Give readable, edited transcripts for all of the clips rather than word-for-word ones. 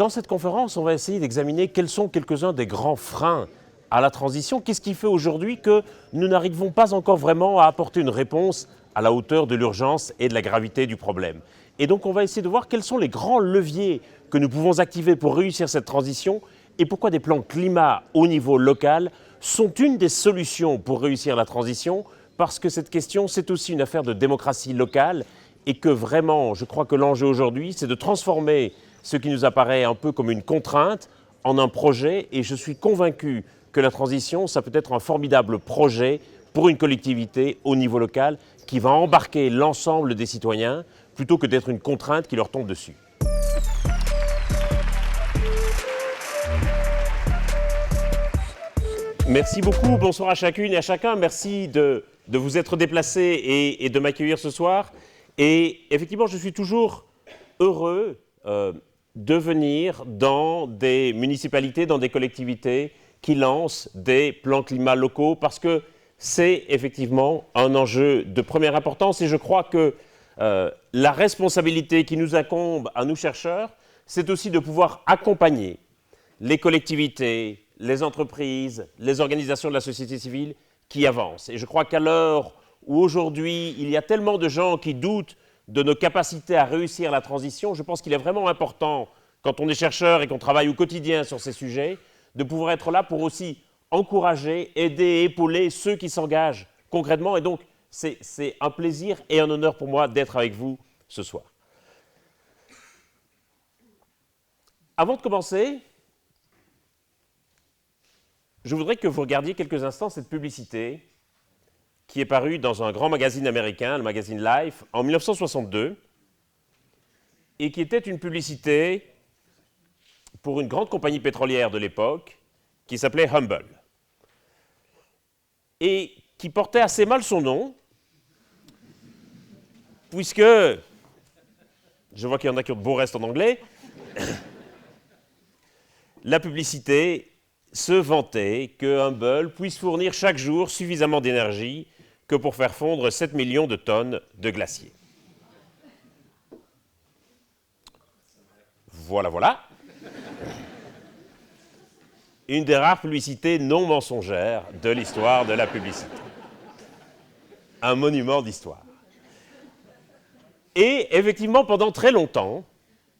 Dans cette conférence, on va essayer d'examiner quels sont quelques-uns des grands freins à la transition. Qu'est-ce qui fait aujourd'hui que nous n'arrivons pas encore vraiment à apporter une réponse à la hauteur de l'urgence et de la gravité du problème? Et donc on va essayer de voir quels sont les grands leviers que nous pouvons activer pour réussir cette transition et pourquoi des plans climat au niveau local sont une des solutions pour réussir la transition, parce que cette question, c'est aussi une affaire de démocratie locale et que vraiment, je crois que l'enjeu aujourd'hui, c'est de transformer ce qui nous apparaît un peu comme une contrainte en un projet, et je suis convaincu que la transition, ça peut être un formidable projet pour une collectivité au niveau local qui va embarquer l'ensemble des citoyens plutôt que d'être une contrainte qui leur tombe dessus. Merci beaucoup, bonsoir à chacune et à chacun. Merci de vous être déplacés et de m'accueillir ce soir. Et effectivement, je suis toujours heureux de venir dans des municipalités, dans des collectivités qui lancent des plans climat locaux, parce que c'est effectivement un enjeu de première importance. Et je crois que la responsabilité qui nous incombe à nous chercheurs, c'est aussi de pouvoir accompagner les collectivités, les entreprises, les organisations de la société civile qui avancent. Et je crois qu'à l'heure où aujourd'hui il y a tellement de gens qui doutent de nos capacités à réussir la transition, je pense qu'il est vraiment important, quand on est chercheur et qu'on travaille au quotidien sur ces sujets, de pouvoir être là pour aussi encourager, aider, épauler ceux qui s'engagent concrètement. Et donc, c'est un plaisir et un honneur pour moi d'être avec vous ce soir. Avant de commencer, je voudrais que vous regardiez quelques instants cette publicité qui est parue dans un grand magazine américain, le magazine Life, en 1962, et qui était une publicité pour une grande compagnie pétrolière de l'époque qui s'appelait Humble, et qui portait assez mal son nom, puisque, je vois qu'il y en a qui ont de beaux restes en anglais, la publicité se vantait que Humble puisse fournir chaque jour suffisamment d'énergie que pour faire fondre 7 millions de tonnes de glaciers. Voilà, voilà. Une des rares publicités non mensongères de l'histoire de la publicité. Un monument d'histoire. Et effectivement, pendant très longtemps,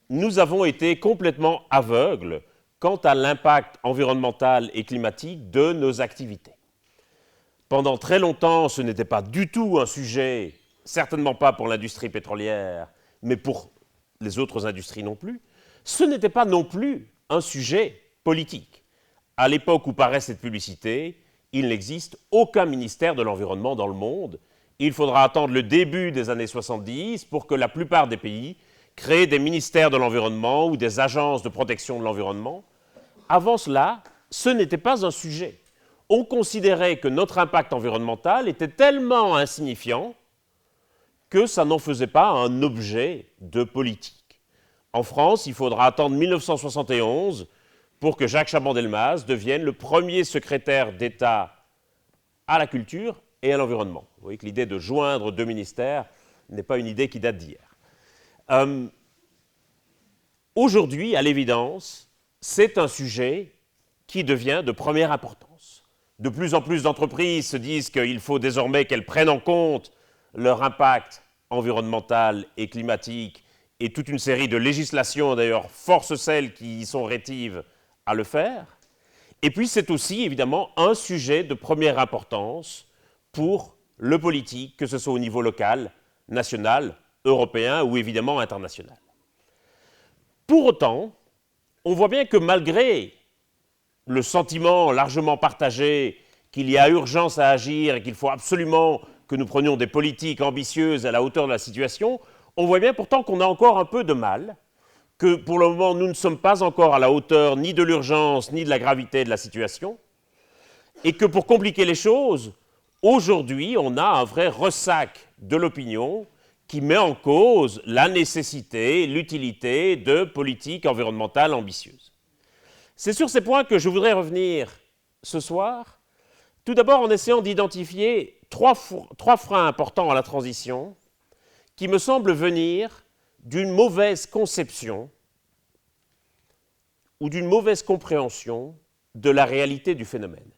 nous avons été complètement aveugles quant à l'impact environnemental et climatique de nos activités. Pendant très longtemps, ce n'était pas du tout un sujet, certainement pas pour l'industrie pétrolière, mais pour les autres industries non plus. Ce n'était pas non plus un sujet politique. À l'époque où paraît cette publicité, il n'existe aucun ministère de l'environnement dans le monde. Il faudra attendre le début des années 70 pour que la plupart des pays créent des ministères de l'environnement ou des agences de protection de l'environnement. Avant cela, ce n'était pas un sujet. On considérait que notre impact environnemental était tellement insignifiant que ça n'en faisait pas un objet de politique. En France, il faudra attendre 1971 pour que Jacques Chaban-Delmas devienne le premier secrétaire d'État à la culture et à l'environnement. Vous voyez que l'idée de joindre deux ministères n'est pas une idée qui date d'hier. Aujourd'hui, à l'évidence, c'est un sujet qui devient de première importance. De plus en plus d'entreprises se disent qu'il faut désormais qu'elles prennent en compte leur impact environnemental et climatique, et toute une série de législations, d'ailleurs, forcent celles qui y sont rétives à le faire. Et puis c'est aussi, évidemment, un sujet de première importance pour le politique, que ce soit au niveau local, national, européen ou évidemment international. Pour autant, on voit bien que malgré le sentiment largement partagé qu'il y a urgence à agir et qu'il faut absolument que nous prenions des politiques ambitieuses à la hauteur de la situation, on voit bien pourtant qu'on a encore un peu de mal, que pour le moment nous ne sommes pas encore à la hauteur ni de l'urgence ni de la gravité de la situation, et que pour compliquer les choses, aujourd'hui on a un vrai ressac de l'opinion qui met en cause la nécessité, l'utilité de politiques environnementales ambitieuses. C'est sur ces points que je voudrais revenir ce soir, tout d'abord en essayant d'identifier trois freins importants à la transition qui me semblent venir d'une mauvaise conception ou d'une mauvaise compréhension de la réalité du phénomène.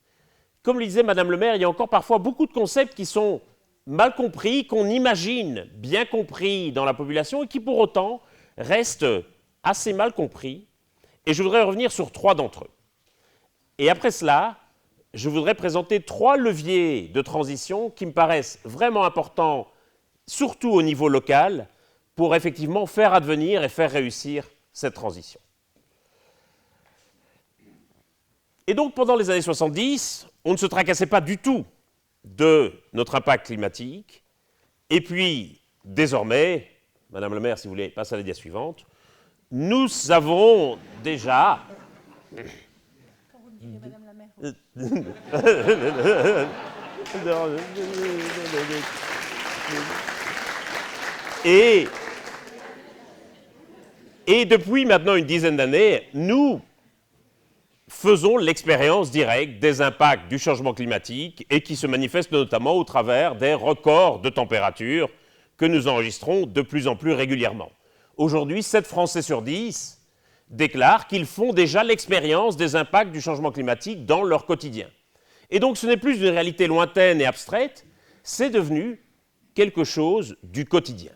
Comme le disait Madame le maire, il y a encore parfois beaucoup de concepts qui sont mal compris, qu'on imagine bien compris dans la population et qui pour autant restent assez mal compris. Et je voudrais revenir sur 3 d'entre eux. Et après cela, je voudrais présenter 3 leviers de transition qui me paraissent vraiment importants, surtout au niveau local, pour effectivement faire advenir et faire réussir cette transition. Et donc, pendant les années 70, on ne se tracassait pas du tout de notre impact climatique. Et puis, désormais, Madame le maire, si vous voulez passer à la dia suivante, nous avons déjà... Quand vous me direz Madame la maire. Et depuis maintenant une dizaine d'années, nous faisons l'expérience directe des impacts du changement climatique et qui se manifestent notamment au travers des records de température que nous enregistrons de plus en plus régulièrement. Aujourd'hui, 7 Français sur 10 déclarent qu'ils font déjà l'expérience des impacts du changement climatique dans leur quotidien. Et donc ce n'est plus une réalité lointaine et abstraite, c'est devenu quelque chose du quotidien.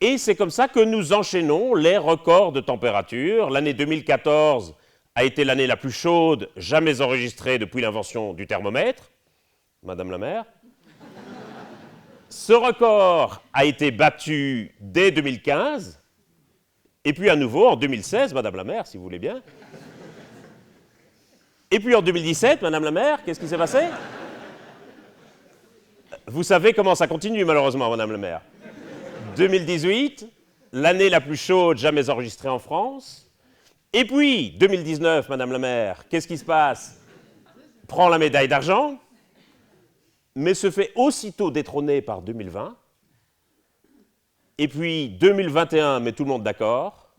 Et c'est comme ça que nous enchaînons les records de température. L'année 2014 a été l'année la plus chaude jamais enregistrée depuis l'invention du thermomètre, Madame la maire. Ce record a été battu dès 2015, et puis à nouveau en 2016, Madame la maire, si vous voulez bien. Et puis en 2017, Madame la maire, qu'est-ce qui s'est passé? Vous savez comment ça continue, malheureusement, Madame la maire. 2018, l'année la plus chaude jamais enregistrée en France. Et puis, 2019, Madame la maire, qu'est-ce qui se passe? Prend la médaille d'argent, mais se fait aussitôt détrôner par 2020. Et puis, 2021, met tout le monde d'accord,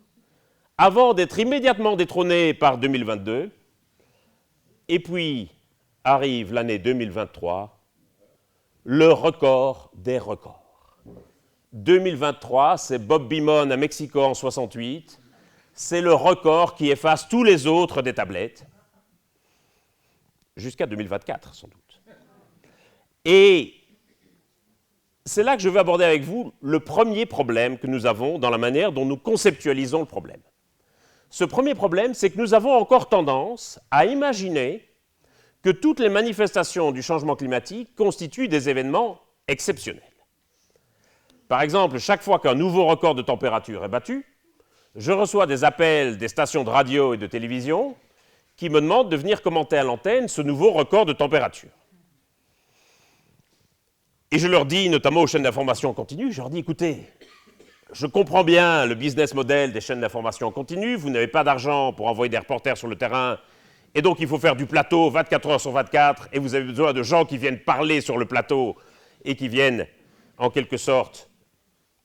avant d'être immédiatement détrôné par 2022. Et puis, arrive l'année 2023, le record des records. 2023, c'est Bob Beamon à Mexico en 68. C'est le record qui efface tous les autres des tablettes, jusqu'à 2024 sans doute. Et c'est là que je veux aborder avec vous le premier problème que nous avons dans la manière dont nous conceptualisons le problème. Ce premier problème, c'est que nous avons encore tendance à imaginer que toutes les manifestations du changement climatique constituent des événements exceptionnels. Par exemple, chaque fois qu'un nouveau record de température est battu, je reçois des appels des stations de radio et de télévision qui me demandent de venir commenter à l'antenne ce nouveau record de température. Et je leur dis, notamment aux chaînes d'information en continu, je leur dis, écoutez, je comprends bien le business model des chaînes d'information en continu, vous n'avez pas d'argent pour envoyer des reporters sur le terrain, et donc il faut faire du plateau 24 heures sur 24, et vous avez besoin de gens qui viennent parler sur le plateau et qui viennent, en quelque sorte,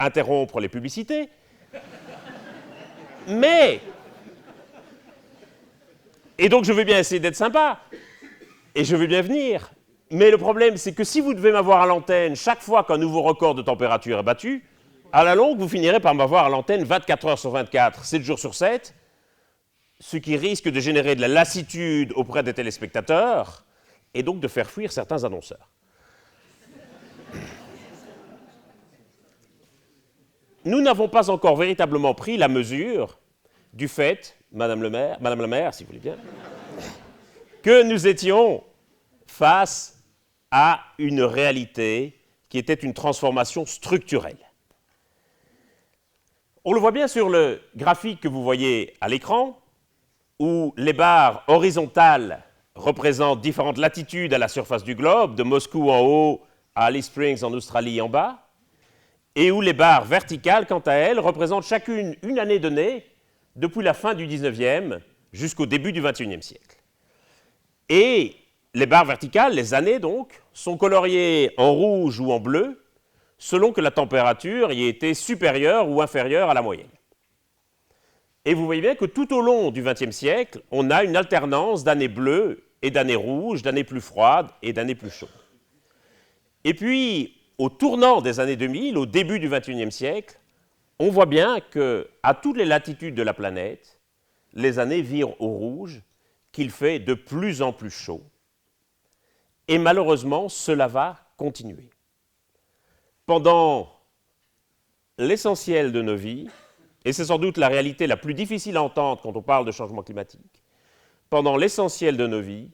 interrompre les publicités. Mais, et donc je veux bien essayer d'être sympa, et je veux bien venir, mais le problème c'est que si vous devez m'avoir à l'antenne chaque fois qu'un nouveau record de température est battu, à la longue vous finirez par m'avoir à l'antenne 24 heures sur 24, 7 jours sur 7, ce qui risque de générer de la lassitude auprès des téléspectateurs, et donc de faire fuir certains annonceurs. Nous n'avons pas encore véritablement pris la mesure du fait, Madame la maire, si vous voulez bien, que nous étions face à une réalité qui était une transformation structurelle. On le voit bien sur le graphique que vous voyez à l'écran, où les barres horizontales représentent différentes latitudes à la surface du globe, de Moscou en haut à Alice Springs en Australie en bas, et où les barres verticales, quant à elles, représentent chacune une année donnée depuis la fin du 19e jusqu'au début du 21e siècle. Et les barres verticales, les années donc, sont coloriées en rouge ou en bleu selon que la température y était supérieure ou inférieure à la moyenne. Et vous voyez bien que tout au long du XXe siècle, on a une alternance d'années bleues et d'années rouges, d'années plus froides et d'années plus chaudes. Et puis, au tournant des années 2000, au début du XXIe siècle, on voit bien qu'à toutes les latitudes de la planète, les années virent au rouge qu'il fait de plus en plus chaud. Et malheureusement, cela va continuer. Pendant l'essentiel de nos vies, et c'est sans doute la réalité la plus difficile à entendre quand on parle de changement climatique, pendant l'essentiel de nos vies,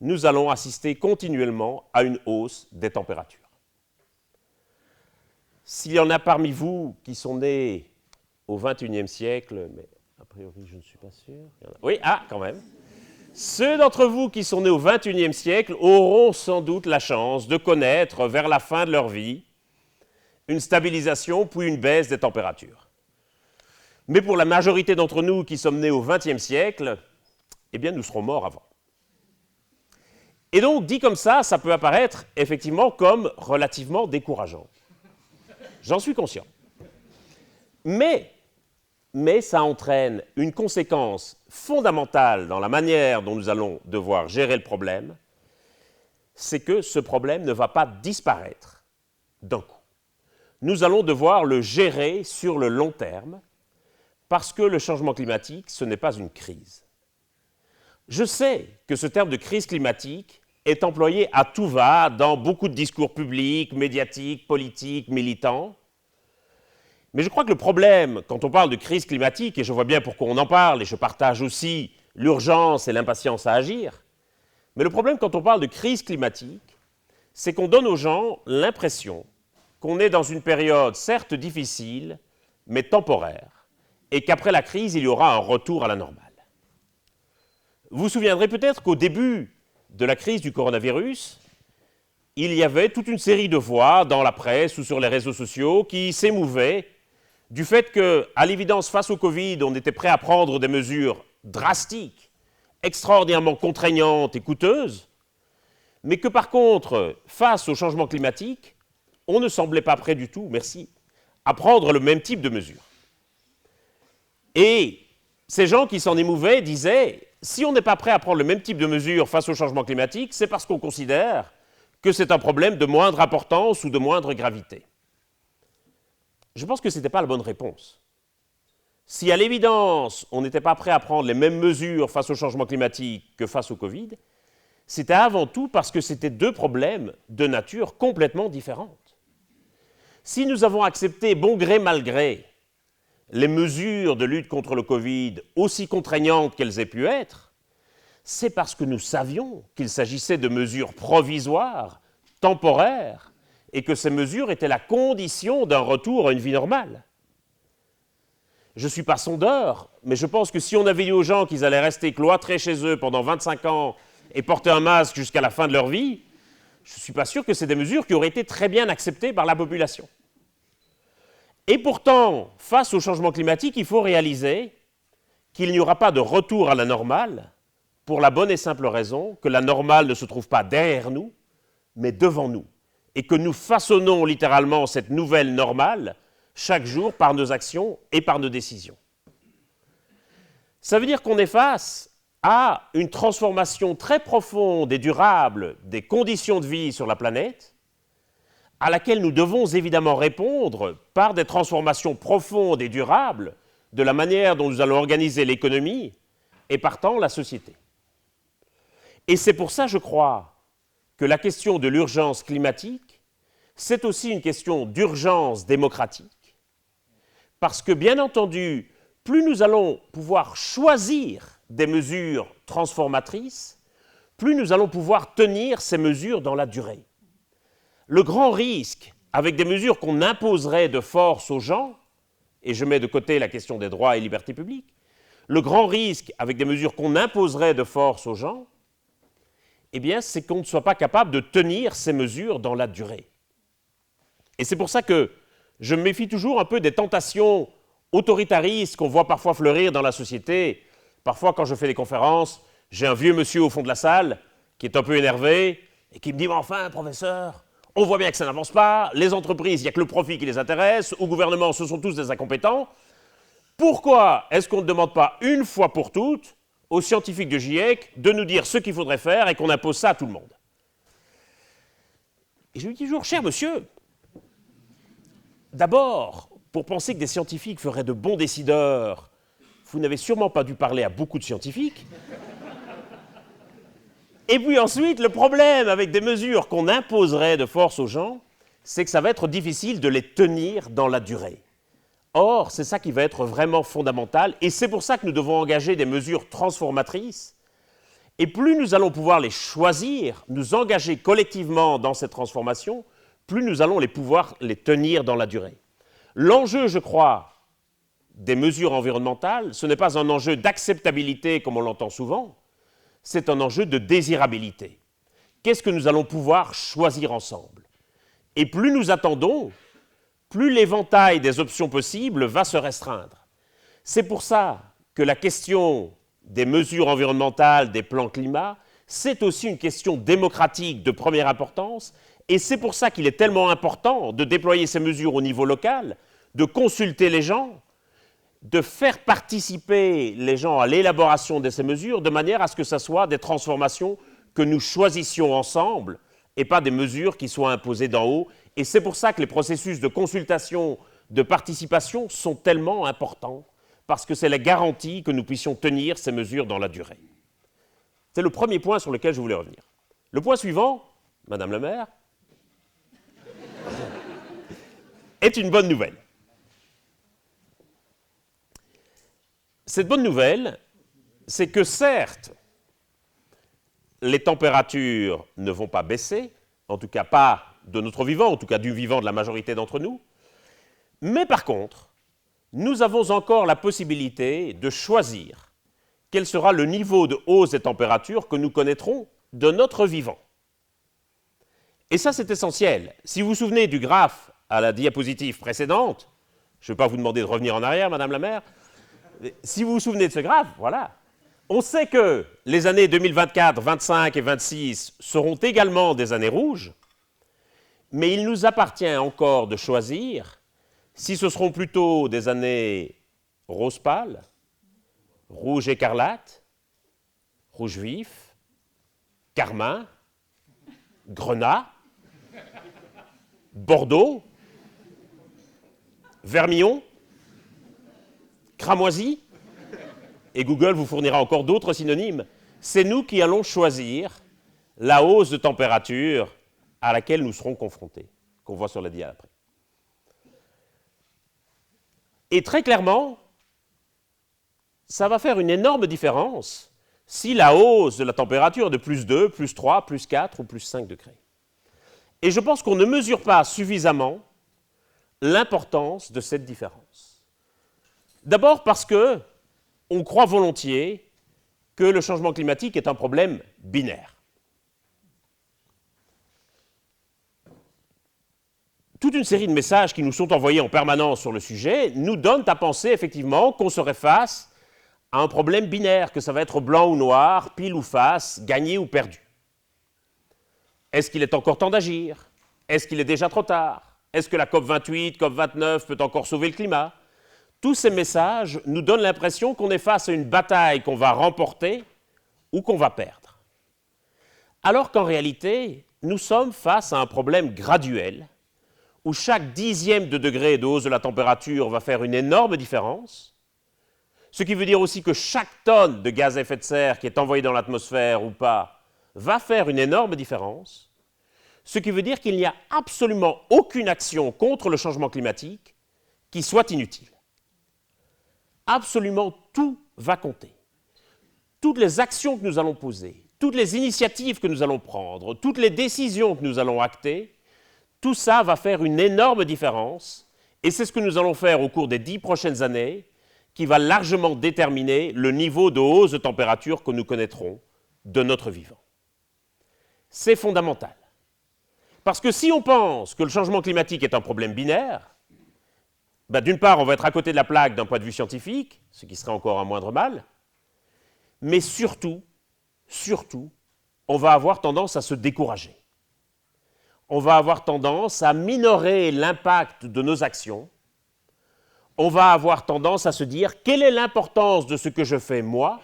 nous allons assister continuellement à une hausse des températures. S'il y en a parmi vous qui sont nés au XXIe siècle, mais a priori je ne suis pas sûr. Oui, quand même. Ceux d'entre vous qui sont nés au XXIe siècle auront sans doute la chance de connaître, vers la fin de leur vie, une stabilisation puis une baisse des températures. Mais pour la majorité d'entre nous qui sommes nés au XXe siècle, eh bien nous serons morts avant. Et donc, dit comme ça peut apparaître effectivement comme relativement décourageant. J'en suis conscient. Mais ça entraîne une conséquence fondamentale dans la manière dont nous allons devoir gérer le problème, c'est que ce problème ne va pas disparaître d'un coup. Nous allons devoir le gérer sur le long terme, parce que le changement climatique, ce n'est pas une crise. Je sais que ce terme de crise climatique est employé à tout va dans beaucoup de discours publics, médiatiques, politiques, militants. Mais je crois que le problème, quand on parle de crise climatique, et je vois bien pourquoi on en parle, et je partage aussi l'urgence et l'impatience à agir, mais le problème quand on parle de crise climatique, c'est qu'on donne aux gens l'impression qu'on est dans une période certes difficile, mais temporaire, et qu'après la crise, il y aura un retour à la normale. Vous vous souviendrez peut-être qu'au début de la crise du coronavirus, il y avait toute une série de voix dans la presse ou sur les réseaux sociaux qui s'émouvaient du fait qu'à l'évidence, face au Covid, on était prêt à prendre des mesures drastiques, extraordinairement contraignantes et coûteuses, mais que par contre, face au changement climatique, on ne semblait pas prêt du tout, merci, à prendre le même type de mesures. Et ces gens qui s'en émouvaient disaient, si on n'est pas prêt à prendre le même type de mesures face au changement climatique, c'est parce qu'on considère que c'est un problème de moindre importance ou de moindre gravité. Je pense que ce n'était pas la bonne réponse. Si à l'évidence, on n'était pas prêt à prendre les mêmes mesures face au changement climatique que face au Covid, c'était avant tout parce que c'était deux problèmes de nature complètement différente. Si nous avons accepté bon gré mal gré les mesures de lutte contre le Covid, aussi contraignantes qu'elles aient pu être, c'est parce que nous savions qu'il s'agissait de mesures provisoires, temporaires, et que ces mesures étaient la condition d'un retour à une vie normale. Je ne suis pas sondeur, mais je pense que si on avait dit aux gens qu'ils allaient rester cloîtrés chez eux pendant 25 ans et porter un masque jusqu'à la fin de leur vie, je ne suis pas sûr que c'est des mesures qui auraient été très bien acceptées par la population. Et pourtant, face au changement climatique, il faut réaliser qu'il n'y aura pas de retour à la normale pour la bonne et simple raison que la normale ne se trouve pas derrière nous, mais devant nous, et que nous façonnons littéralement cette nouvelle normale chaque jour par nos actions et par nos décisions. Ça veut dire qu'on est face à une transformation très profonde et durable des conditions de vie sur la planète, à laquelle nous devons évidemment répondre par des transformations profondes et durables de la manière dont nous allons organiser l'économie et partant la société. Et c'est pour ça, je crois, que la question de l'urgence climatique, c'est aussi une question d'urgence démocratique, parce que, bien entendu, plus nous allons pouvoir choisir des mesures transformatrices, plus nous allons pouvoir tenir ces mesures dans la durée. Le grand risque, avec des mesures qu'on imposerait de force aux gens, et je mets de côté la question des droits et libertés publiques, le grand risque, avec des mesures qu'on imposerait de force aux gens, eh bien, c'est qu'on ne soit pas capable de tenir ces mesures dans la durée. Et c'est pour ça que je me méfie toujours un peu des tentations autoritaristes qu'on voit parfois fleurir dans la société. Parfois, quand je fais des conférences, j'ai un vieux monsieur au fond de la salle qui est un peu énervé et qui me dit « Mais enfin, professeur, on voit bien que ça n'avance pas, les entreprises, il n'y a que le profit qui les intéresse, au gouvernement, ce sont tous des incompétents. Pourquoi est-ce qu'on ne demande pas une fois pour toutes aux scientifiques de GIEC de nous dire ce qu'il faudrait faire et qu'on impose ça à tout le monde ?» Et je lui dis toujours « Cher monsieur, d'abord, pour penser que des scientifiques feraient de bons décideurs, il vous n'avez sûrement pas dû parler à beaucoup de scientifiques. Et puis ensuite, le problème avec des mesures qu'on imposerait de force aux gens, c'est que ça va être difficile de les tenir dans la durée. Or, c'est ça qui va être vraiment fondamental, et c'est pour ça que nous devons engager des mesures transformatrices. Et plus nous allons pouvoir les choisir, nous engager collectivement dans cette transformation, plus nous allons pouvoir les tenir dans la durée. L'enjeu, je crois, des mesures environnementales, ce n'est pas un enjeu d'acceptabilité comme on l'entend souvent, c'est un enjeu de désirabilité. Qu'est-ce que nous allons pouvoir choisir ensemble? Et plus nous attendons, plus l'éventail des options possibles va se restreindre. C'est pour ça que la question des mesures environnementales, des plans climat, c'est aussi une question démocratique de première importance, et c'est pour ça qu'il est tellement important de déployer ces mesures au niveau local, de consulter les gens, de faire participer les gens à l'élaboration de ces mesures, de manière à ce que ce soit des transformations que nous choisissions ensemble, et pas des mesures qui soient imposées d'en haut. Et c'est pour ça que les processus de consultation, de participation sont tellement importants, parce que c'est la garantie que nous puissions tenir ces mesures dans la durée. C'est le premier point sur lequel je voulais revenir. Le point suivant, Madame la maire, est une bonne nouvelle. Cette bonne nouvelle, c'est que certes, les températures ne vont pas baisser, en tout cas pas de notre vivant, en tout cas du vivant de la majorité d'entre nous, mais par contre, nous avons encore la possibilité de choisir quel sera le niveau de hausse des températures que nous connaîtrons de notre vivant. Et ça, c'est essentiel. Si vous vous souvenez du graphe à la diapositive précédente, je ne vais pas vous demander de revenir en arrière, Madame la maire, si vous vous souvenez de ce graphe, voilà, on sait que les années 2024, 25 et 26 seront également des années rouges, mais il nous appartient encore de choisir si ce seront plutôt des années rose pâle, rouge écarlate, rouge vif, carmin, grenat, bordeaux, vermillon, cramoisi, et Google vous fournira encore d'autres synonymes. C'est nous qui allons choisir la hausse de température à laquelle nous serons confrontés, qu'on voit sur la dia après. Et très clairement, ça va faire une énorme différence si la hausse de la température est de plus 2, plus 3, plus 4 ou plus 5 degrés. Et je pense qu'on ne mesure pas suffisamment l'importance de cette différence. D'abord parce qu'on croit volontiers que le changement climatique est un problème binaire. Toute une série de messages qui nous sont envoyés en permanence sur le sujet nous donnent à penser effectivement qu'on serait face à un problème binaire, que ça va être blanc ou noir, pile ou face, gagné ou perdu. Est-ce qu'il est encore temps d'agir? Est-ce qu'il est déjà trop tard? Est-ce que la COP28, COP29 peut encore sauver le climat? Tous ces messages nous donnent l'impression qu'on est face à une bataille qu'on va remporter ou qu'on va perdre. Alors qu'en réalité, nous sommes face à un problème graduel où chaque dixième de degré de hausse de la température va faire une énorme différence, ce qui veut dire aussi que chaque tonne de gaz à effet de serre qui est envoyée dans l'atmosphère ou pas va faire une énorme différence, ce qui veut dire qu'il n'y a absolument aucune action contre le changement climatique qui soit inutile. Absolument tout va compter. Toutes les actions que nous allons poser, toutes les initiatives que nous allons prendre, toutes les décisions que nous allons acter, tout ça va faire une énorme différence, et c'est ce que nous allons faire au cours des 10 prochaines années, qui va largement déterminer le niveau de hausse de température que nous connaîtrons de notre vivant. C'est fondamental. Parce que si on pense que le changement climatique est un problème binaire, d'une part, on va être à côté de la plaque d'un point de vue scientifique, ce qui serait encore un moindre mal, mais surtout, on va avoir tendance à se décourager. On va avoir tendance à minorer l'impact de nos actions. On va avoir tendance à se dire quelle est l'importance de ce que je fais moi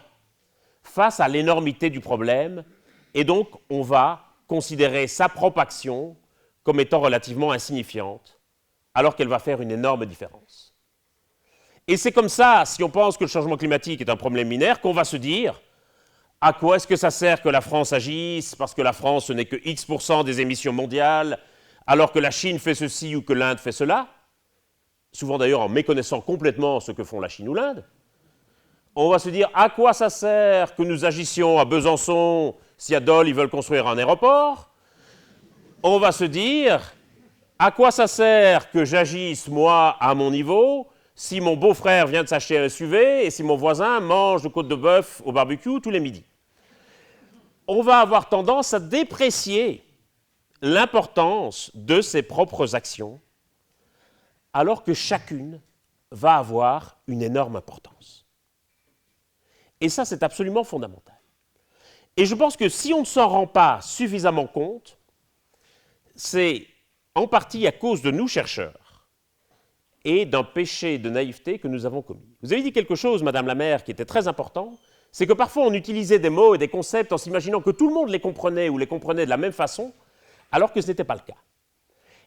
face à l'énormité du problème, et donc on va considérer sa propre action comme étant relativement insignifiante, alors qu'elle va faire une énorme différence. Et c'est comme ça, si on pense que le changement climatique est un problème mineire, qu'on va se dire à quoi est-ce que ça sert que la France agisse, parce que la France, ce n'est que X% des émissions mondiales, alors que la Chine fait ceci ou que l'Inde fait cela, souvent d'ailleurs en méconnaissant complètement ce que font la Chine ou l'Inde. On va se dire à quoi ça sert que nous agissions à Besançon si à Dole ils veulent construire un aéroport. On va se dire à quoi ça sert que j'agisse moi à mon niveau si mon beau-frère vient de s'acheter un SUV et si mon voisin mange de côte de bœuf au barbecue tous les midis. On va avoir tendance à déprécier l'importance de ses propres actions, alors que chacune va avoir une énorme importance. Et ça, c'est absolument fondamental. Et je pense que si on ne s'en rend pas suffisamment compte, c'est en partie à cause de nous, chercheurs, et d'un péché de naïveté que nous avons commis. Vous avez dit quelque chose, Madame la maire, qui était très important, c'est que parfois on utilisait des mots et des concepts en s'imaginant que tout le monde les comprenait ou les comprenait de la même façon, alors que ce n'était pas le cas.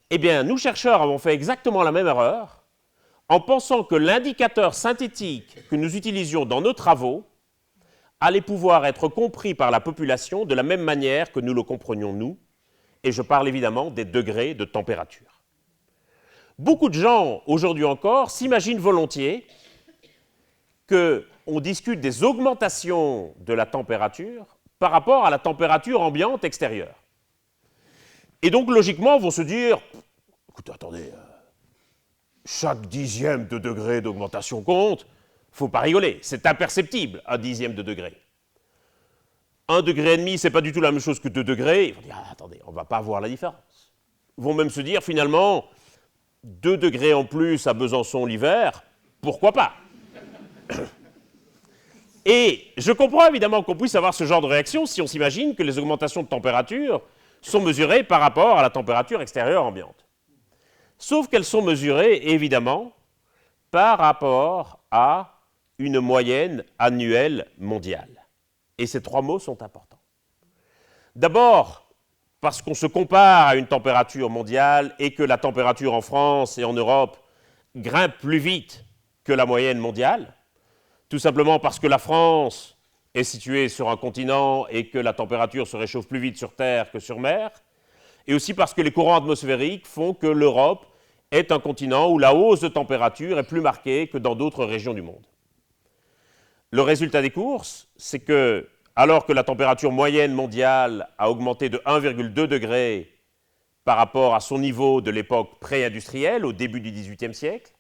Eh bien, nous, chercheurs, avons fait exactement la même erreur en pensant que l'indicateur synthétique que nous utilisions dans nos travaux allait pouvoir être compris par la population de la même manière que nous le comprenions nous, et je parle évidemment des degrés de température. Beaucoup de gens, aujourd'hui encore, s'imaginent volontiers qu'on discute des augmentations de la température par rapport à la température ambiante extérieure. Et donc, logiquement, vont se dire, écoutez, attendez, chaque dixième de degré d'augmentation compte, il ne faut pas rigoler, c'est imperceptible, un dixième de degré. 1,5 degré, ce n'est pas du tout la même chose que 2 degrés. Ils vont dire, attendez, on ne va pas voir la différence. Ils vont même se dire, finalement, 2 degrés en plus à Besançon l'hiver, pourquoi pas? Et je comprends évidemment qu'on puisse avoir ce genre de réaction si on s'imagine que les augmentations de température sont mesurées par rapport à la température extérieure ambiante. Sauf qu'elles sont mesurées, évidemment, par rapport à une moyenne annuelle mondiale. Et ces trois mots sont importants. D'abord, parce qu'on se compare à une température mondiale et que la température en France et en Europe grimpe plus vite que la moyenne mondiale, tout simplement parce que la France est située sur un continent et que la température se réchauffe plus vite sur Terre que sur mer, et aussi parce que les courants atmosphériques font que l'Europe est un continent où la hausse de température est plus marquée que dans d'autres régions du monde. Le résultat des courses, c'est que, alors que la température moyenne mondiale a augmenté de 1,2 degré par rapport à son niveau de l'époque pré-industrielle, au début du XVIIIe siècle,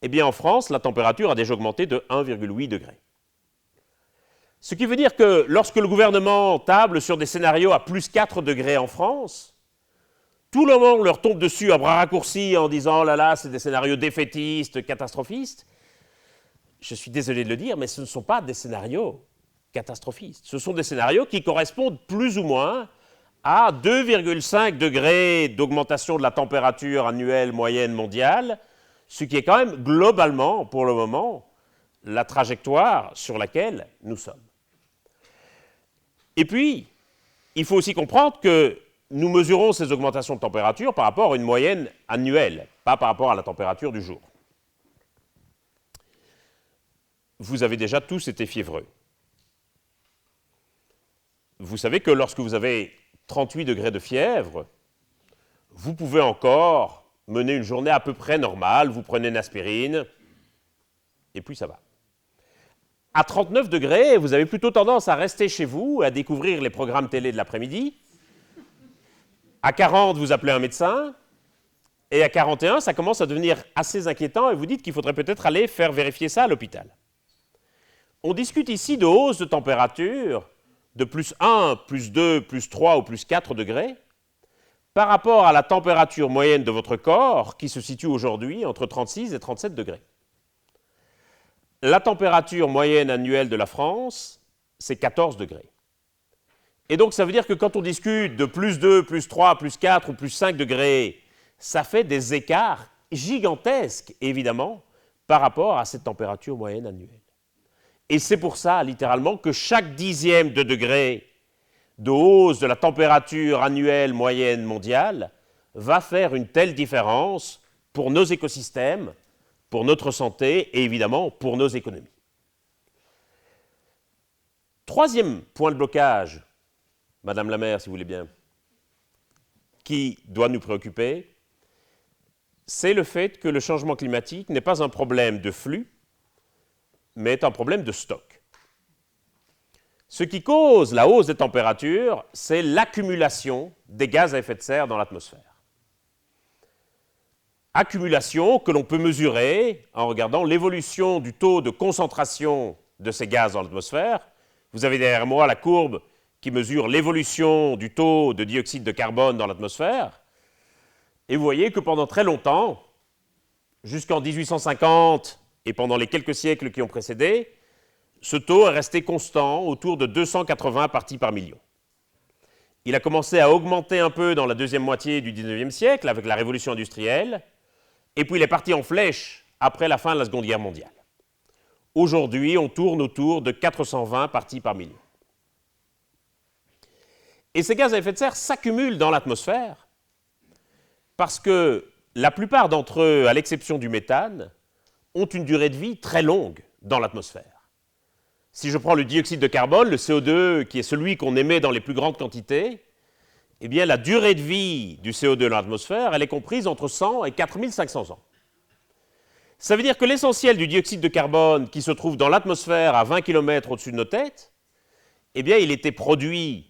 eh bien en France, la température a déjà augmenté de 1,8 degré. Ce qui veut dire que lorsque le gouvernement table sur des scénarios à plus 4 degrés en France, tout le monde leur tombe dessus à bras raccourcis en disant « Oh là là, c'est des scénarios défaitistes, catastrophistes ». Je suis désolé de le dire, mais ce ne sont pas des scénarios catastrophistes. Ce sont des scénarios qui correspondent plus ou moins à 2,5 degrés d'augmentation de la température annuelle moyenne mondiale, ce qui est quand même globalement, pour le moment, la trajectoire sur laquelle nous sommes. Et puis, il faut aussi comprendre que nous mesurons ces augmentations de température par rapport à une moyenne annuelle, pas par rapport à la température du jour. Vous avez déjà tous été fiévreux. Vous savez que lorsque vous avez 38 degrés de fièvre, vous pouvez encore mener une journée à peu près normale, vous prenez une aspirine, et puis ça va. À 39 degrés, vous avez plutôt tendance à rester chez vous, à découvrir les programmes télé de l'après-midi. À 40, vous appelez un médecin, et à 41, ça commence à devenir assez inquiétant, et vous dites qu'il faudrait peut-être aller faire vérifier ça à l'hôpital. On discute ici de hausse de température de plus 1, plus 2, plus 3 ou plus 4 degrés par rapport à la température moyenne de votre corps qui se situe aujourd'hui entre 36 et 37 degrés. La température moyenne annuelle de la France, c'est 14 degrés. Et donc ça veut dire que quand on discute de plus 2, plus 3, plus 4 ou plus 5 degrés, ça fait des écarts gigantesques, évidemment, par rapport à cette température moyenne annuelle. Et c'est pour ça, littéralement, que chaque dixième de degré de hausse de la température annuelle moyenne mondiale va faire une telle différence pour nos écosystèmes, pour notre santé et évidemment pour nos économies. Troisième point de blocage, Madame la maire, si vous voulez bien, qui doit nous préoccuper, c'est le fait que le changement climatique n'est pas un problème de flux, mais est un problème de stock. Ce qui cause la hausse des températures, c'est l'accumulation des gaz à effet de serre dans l'atmosphère. Accumulation que l'on peut mesurer en regardant l'évolution du taux de concentration de ces gaz dans l'atmosphère. Vous avez derrière moi la courbe qui mesure l'évolution du taux de dioxyde de carbone dans l'atmosphère. Et vous voyez que pendant très longtemps, jusqu'en 1850 et pendant les quelques siècles qui ont précédé, ce taux est resté constant autour de 280 parties par million. Il a commencé à augmenter un peu dans la deuxième moitié du 19e siècle avec la révolution industrielle, et puis il est parti en flèche après la fin de la Seconde Guerre mondiale. Aujourd'hui, on tourne autour de 420 parties par million. Et ces gaz à effet de serre s'accumulent dans l'atmosphère parce que la plupart d'entre eux, à l'exception du méthane, ont une durée de vie très longue dans l'atmosphère. Si je prends le dioxyde de carbone, le CO2, qui est celui qu'on émet dans les plus grandes quantités, eh bien la durée de vie du CO2 dans l'atmosphère, elle est comprise entre 100 et 4500 ans. Ça veut dire que l'essentiel du dioxyde de carbone qui se trouve dans l'atmosphère à 20 km au-dessus de nos têtes, eh bien il était produit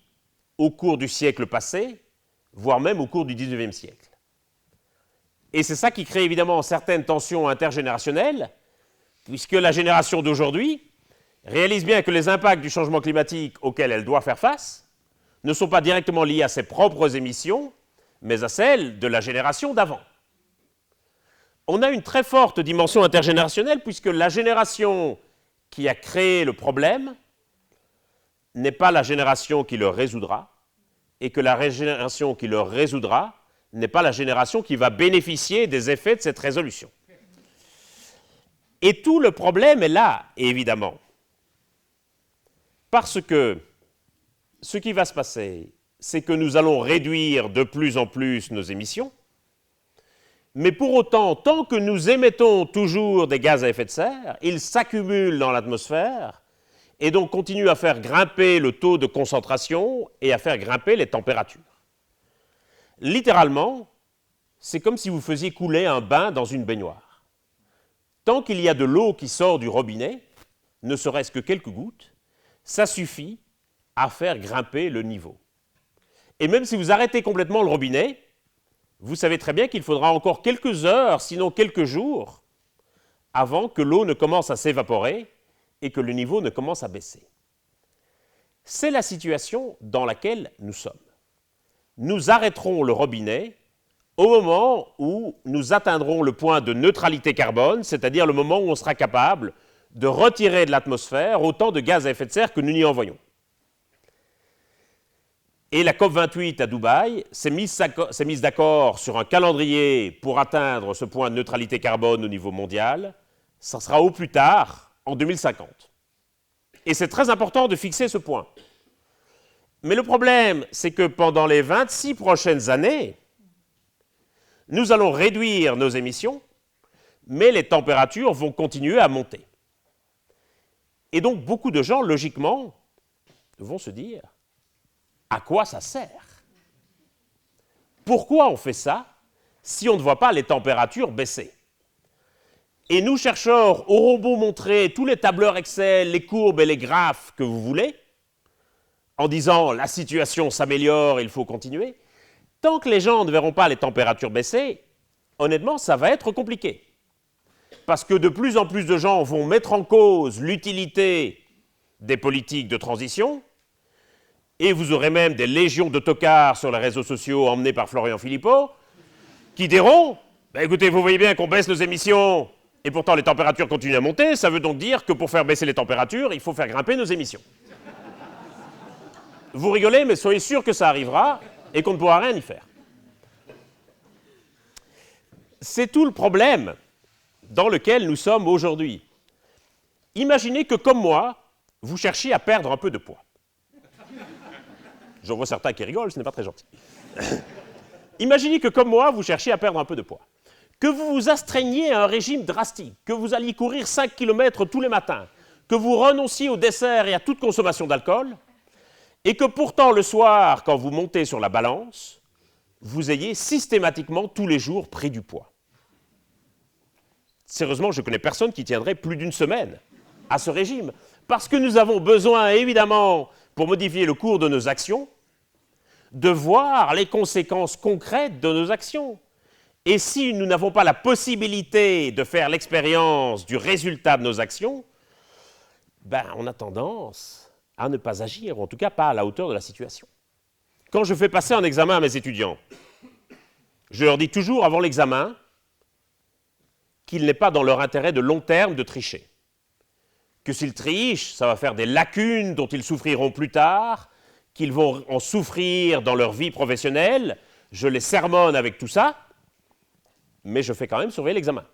au cours du siècle passé, voire même au cours du 19e siècle. Et c'est ça qui crée évidemment certaines tensions intergénérationnelles, puisque la génération d'aujourd'hui réalise bien que les impacts du changement climatique auxquels elle doit faire face ne sont pas directement liés à ses propres émissions, mais à celles de la génération d'avant. On a une très forte dimension intergénérationnelle, puisque la génération qui a créé le problème n'est pas la génération qui le résoudra, et que la génération qui le résoudra n'est pas la génération qui va bénéficier des effets de cette résolution. Et tout le problème est là, évidemment. Parce que ce qui va se passer, c'est que nous allons réduire de plus en plus nos émissions, mais pour autant, tant que nous émettons toujours des gaz à effet de serre, ils s'accumulent dans l'atmosphère et donc continuent à faire grimper le taux de concentration et à faire grimper les températures. Littéralement, c'est comme si vous faisiez couler un bain dans une baignoire. Tant qu'il y a de l'eau qui sort du robinet, ne serait-ce que quelques gouttes, ça suffit à faire grimper le niveau. Et même si vous arrêtez complètement le robinet, vous savez très bien qu'il faudra encore quelques heures, sinon quelques jours, avant que l'eau ne commence à s'évaporer et que le niveau ne commence à baisser. C'est la situation dans laquelle nous sommes. Nous arrêterons le robinet au moment où nous atteindrons le point de neutralité carbone, c'est-à-dire le moment où on sera capable de retirer de l'atmosphère autant de gaz à effet de serre que nous n'y envoyons. Et la COP28 à Dubaï s'est mise d'accord sur un calendrier pour atteindre ce point de neutralité carbone au niveau mondial. Ça sera au plus tard, en 2050. Et c'est très important de fixer ce point. Mais le problème, c'est que pendant les 26 prochaines années, nous allons réduire nos émissions, mais les températures vont continuer à monter. Et donc, beaucoup de gens, logiquement, vont se dire « À quoi ça sert ? Pourquoi on fait ça si on ne voit pas les températures baisser ?» Et nous, chercheurs, aurons beau montrer tous les tableurs Excel, les courbes et les graphes que vous voulez, en disant « la situation s'améliore, il faut continuer », tant que les gens ne verront pas les températures baisser, honnêtement, ça va être compliqué. Parce que de plus en plus de gens vont mettre en cause l'utilité des politiques de transition, et vous aurez même des légions de tocards sur les réseaux sociaux emmenés par Florian Philippot, qui diront « écoutez, vous voyez bien qu'on baisse nos émissions, et pourtant les températures continuent à monter, ça veut donc dire que pour faire baisser les températures, il faut faire grimper nos émissions. » Vous rigolez, mais soyez sûr que ça arrivera et qu'on ne pourra rien y faire. C'est tout le problème dans lequel nous sommes aujourd'hui. Imaginez que, comme moi, vous cherchiez à perdre un peu de poids. J'en vois certains qui rigolent, ce n'est pas très gentil. Imaginez que, comme moi, vous cherchiez à perdre un peu de poids. que vous vous astreigniez à un régime drastique, que vous alliez courir 5 km tous les matins, que vous renonciez au dessert et à toute consommation d'alcool, et que pourtant le soir, quand vous montez sur la balance, vous ayez systématiquement tous les jours pris du poids. Sérieusement, je ne connais personne qui tiendrait plus d'une semaine à ce régime, parce que nous avons besoin, évidemment, pour modifier le cours de nos actions, de voir les conséquences concrètes de nos actions. Et si nous n'avons pas la possibilité de faire l'expérience du résultat de nos actions, on a tendance à ne pas agir, ou en tout cas pas à la hauteur de la situation. Quand je fais passer un examen à mes étudiants, je leur dis toujours avant l'examen qu'il n'est pas dans leur intérêt de long terme de tricher. Que s'ils trichent, ça va faire des lacunes dont ils souffriront plus tard, qu'ils vont en souffrir dans leur vie professionnelle. Je les sermonne avec tout ça, mais je fais quand même surveiller l'examen.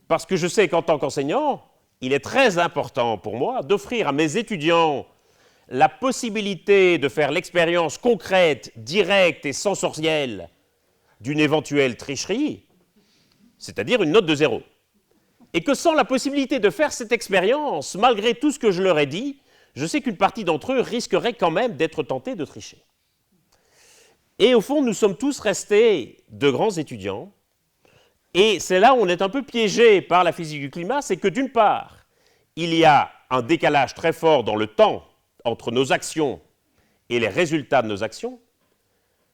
Parce que je sais qu'en tant qu'enseignant, il est très important pour moi d'offrir à mes étudiants la possibilité de faire l'expérience concrète, directe et sensorielle d'une éventuelle tricherie, c'est-à-dire une note de 0. Et que sans la possibilité de faire cette expérience, malgré tout ce que je leur ai dit, je sais qu'une partie d'entre eux risquerait quand même d'être tentés de tricher. Et au fond, nous sommes tous restés de grands étudiants, et c'est là où on est un peu piégé par la physique du climat, c'est que d'une part, il y a un décalage très fort dans le temps entre nos actions et les résultats de nos actions,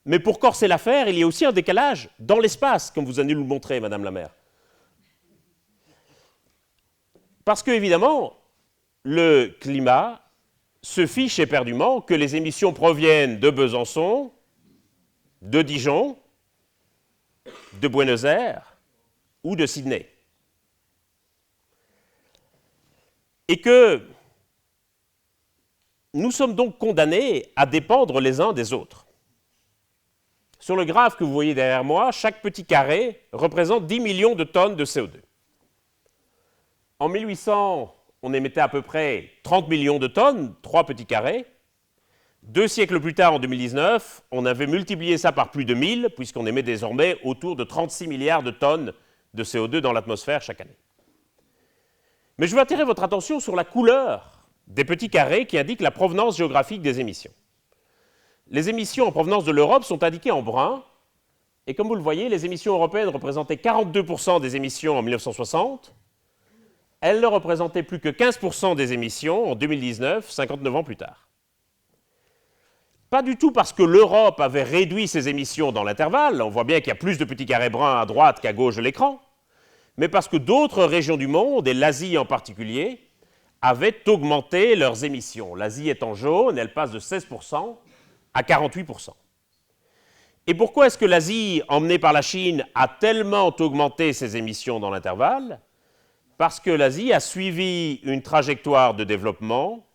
mais pour corser l'affaire, il y a aussi un décalage dans l'espace, comme vous allez nous le montrer, Madame la maire. Parce que, évidemment, le climat se fiche éperdument que les émissions proviennent de Besançon, de Dijon, de Buenos Aires ou de Sydney. Et que nous sommes donc condamnés à dépendre les uns des autres. Sur le graphe que vous voyez derrière moi, chaque petit carré représente 10 millions de tonnes de CO2. En 1800, on émettait à peu près 30 millions de tonnes, 3 petits carrés. 2 siècles plus tard, en 2019, on avait multiplié ça par plus de 1000, puisqu'on émet désormais autour de 36 milliards de tonnes de CO2 dans l'atmosphère chaque année. Mais je veux attirer votre attention sur la couleur des petits carrés qui indiquent la provenance géographique des émissions. Les émissions en provenance de l'Europe sont indiquées en brun, et comme vous le voyez, les émissions européennes représentaient 42% des émissions en 1960, elles ne représentaient plus que 15% des émissions en 2019, 59 ans plus tard. Pas du tout parce que l'Europe avait réduit ses émissions dans l'intervalle, on voit bien qu'il y a plus de petits carrés bruns à droite qu'à gauche de l'écran, mais parce que d'autres régions du monde, et l'Asie en particulier, avaient augmenté leurs émissions. L'Asie est en jaune, elle passe de 16% à 48%. Et pourquoi est-ce que l'Asie, emmenée par la Chine, a tellement augmenté ses émissions dans l'intervalle ? Parce que l'Asie a suivi une trajectoire de développement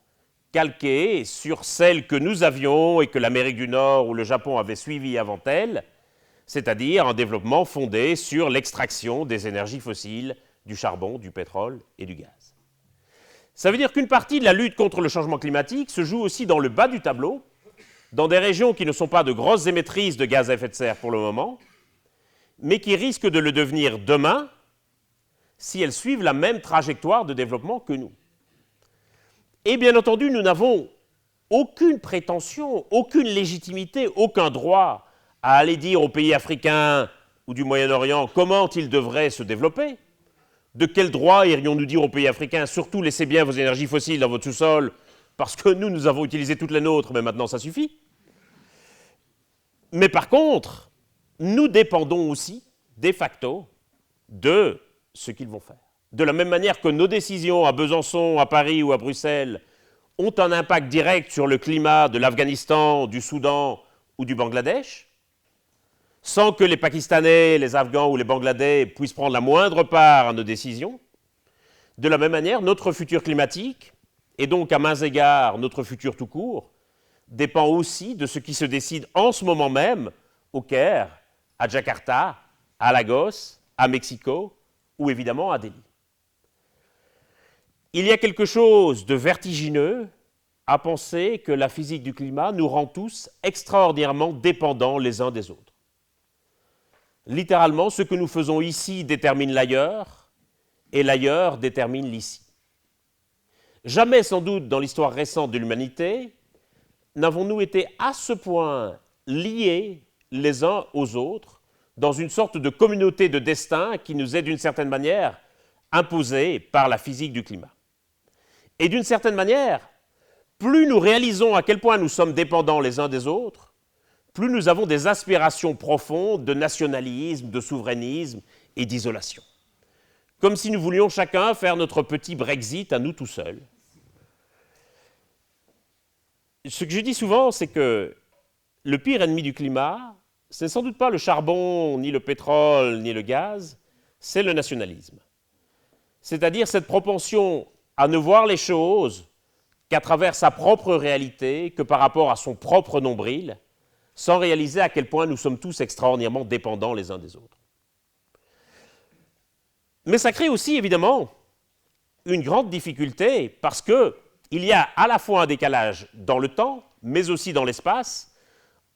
calquée sur celle que nous avions et que l'Amérique du Nord ou le Japon avaient suivi avant elle, c'est-à-dire un développement fondé sur l'extraction des énergies fossiles, du charbon, du pétrole et du gaz. Ça veut dire qu'une partie de la lutte contre le changement climatique se joue aussi dans le bas du tableau, dans des régions qui ne sont pas de grosses émettrices de gaz à effet de serre pour le moment, mais qui risquent de le devenir demain si elles suivent la même trajectoire de développement que nous. Et bien entendu, nous n'avons aucune prétention, aucune légitimité, aucun droit à aller dire aux pays africains ou du Moyen-Orient comment ils devraient se développer. De quel droit irions-nous dire aux pays africains, surtout laissez bien vos énergies fossiles dans votre sous-sol, parce que nous avons utilisé toutes les nôtres, mais maintenant ça suffit. Mais par contre, nous dépendons aussi, de facto, de ce qu'ils vont faire. De la même manière que nos décisions à Besançon, à Paris ou à Bruxelles ont un impact direct sur le climat de l'Afghanistan, du Soudan ou du Bangladesh, sans que les Pakistanais, les Afghans ou les Bangladais puissent prendre la moindre part à nos décisions. De la même manière, notre futur climatique, et donc à mains égards notre futur tout court, dépend aussi de ce qui se décide en ce moment même au Caire, à Jakarta, à Lagos, à Mexico ou évidemment à Delhi. Il y a quelque chose de vertigineux à penser que la physique du climat nous rend tous extraordinairement dépendants les uns des autres. Littéralement, ce que nous faisons ici détermine l'ailleurs, et l'ailleurs détermine l'ici. Jamais, sans doute, dans l'histoire récente de l'humanité, n'avons-nous été à ce point liés les uns aux autres dans une sorte de communauté de destin qui nous est d'une certaine manière imposée par la physique du climat. Et d'une certaine manière, plus nous réalisons à quel point nous sommes dépendants les uns des autres, plus nous avons des aspirations profondes de nationalisme, de souverainisme et d'isolation. Comme si nous voulions chacun faire notre petit Brexit à nous tout seuls. Ce que je dis souvent, c'est que le pire ennemi du climat, ce n'est sans doute pas le charbon, ni le pétrole, ni le gaz, c'est le nationalisme. C'est-à-dire cette propension à ne voir les choses qu'à travers sa propre réalité, que par rapport à son propre nombril, sans réaliser à quel point nous sommes tous extraordinairement dépendants les uns des autres. Mais ça crée aussi, évidemment, une grande difficulté, parce qu'il y a à la fois un décalage dans le temps, mais aussi dans l'espace,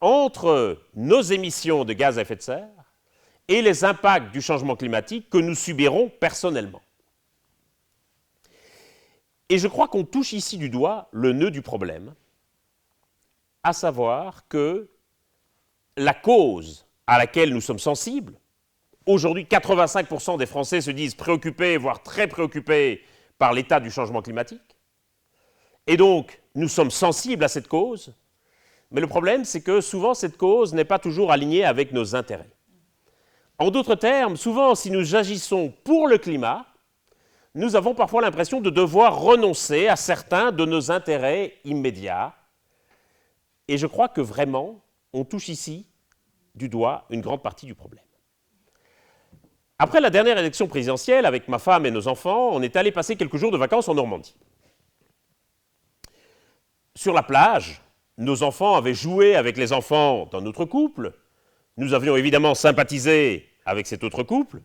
entre nos émissions de gaz à effet de serre et les impacts du changement climatique que nous subirons personnellement. Et je crois qu'on touche ici du doigt le nœud du problème, à savoir que la cause à laquelle nous sommes sensibles, aujourd'hui 85% des Français se disent préoccupés, voire très préoccupés par l'état du changement climatique, et donc nous sommes sensibles à cette cause, mais le problème c'est que souvent cette cause n'est pas toujours alignée avec nos intérêts. En d'autres termes, souvent si nous agissons pour le climat, nous avons parfois l'impression de devoir renoncer à certains de nos intérêts immédiats. Et je crois que vraiment, on touche ici du doigt une grande partie du problème. Après la dernière élection présidentielle, avec ma femme et nos enfants, on est allé passer quelques jours de vacances en Normandie. Sur la plage, nos enfants avaient joué avec les enfants d'un autre couple. Nous avions évidemment sympathisé avec cet autre couple.